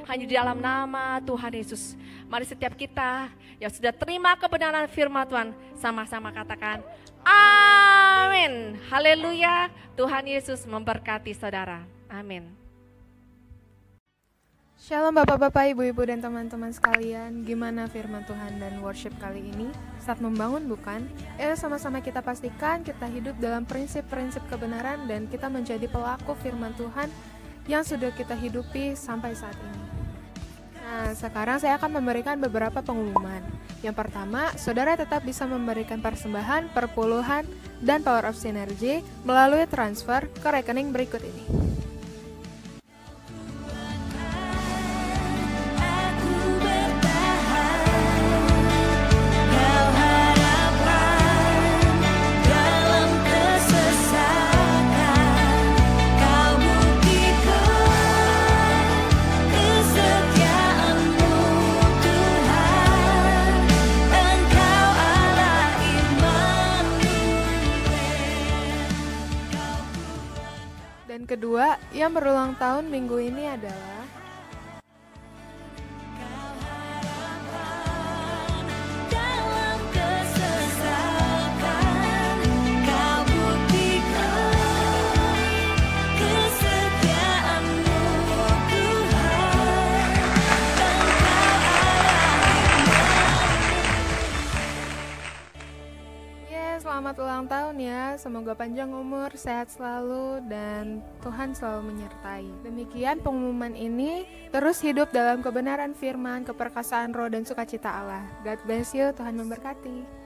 Hanya di dalam nama Tuhan Yesus, mari setiap kita yang sudah terima kebenaran firman Tuhan, sama-sama katakan amin. Haleluya. Tuhan Yesus memberkati saudara. Amin.
Shalom Bapak-Bapak, Ibu-Ibu dan teman-teman sekalian. Gimana firman Tuhan dan worship kali ini? Saat membangun bukan? Ayo sama-sama kita pastikan kita hidup dalam prinsip-prinsip kebenaran dan kita menjadi pelaku firman Tuhan yang sudah kita hidupi sampai saat ini. Nah, sekarang saya akan memberikan beberapa pengumuman. Yang pertama, saudara tetap bisa memberikan persembahan, perpuluhan, dan power of synergy melalui transfer ke rekening berikut ini. Dan kedua, yang berulang tahun minggu ini adalah selamat ulang tahun ya, semoga panjang umur, sehat selalu, dan Tuhan selalu menyertai. Demikian pengumuman ini, terus hidup dalam kebenaran firman, keperkasaan roh, dan sukacita Allah. God bless you, Tuhan memberkati.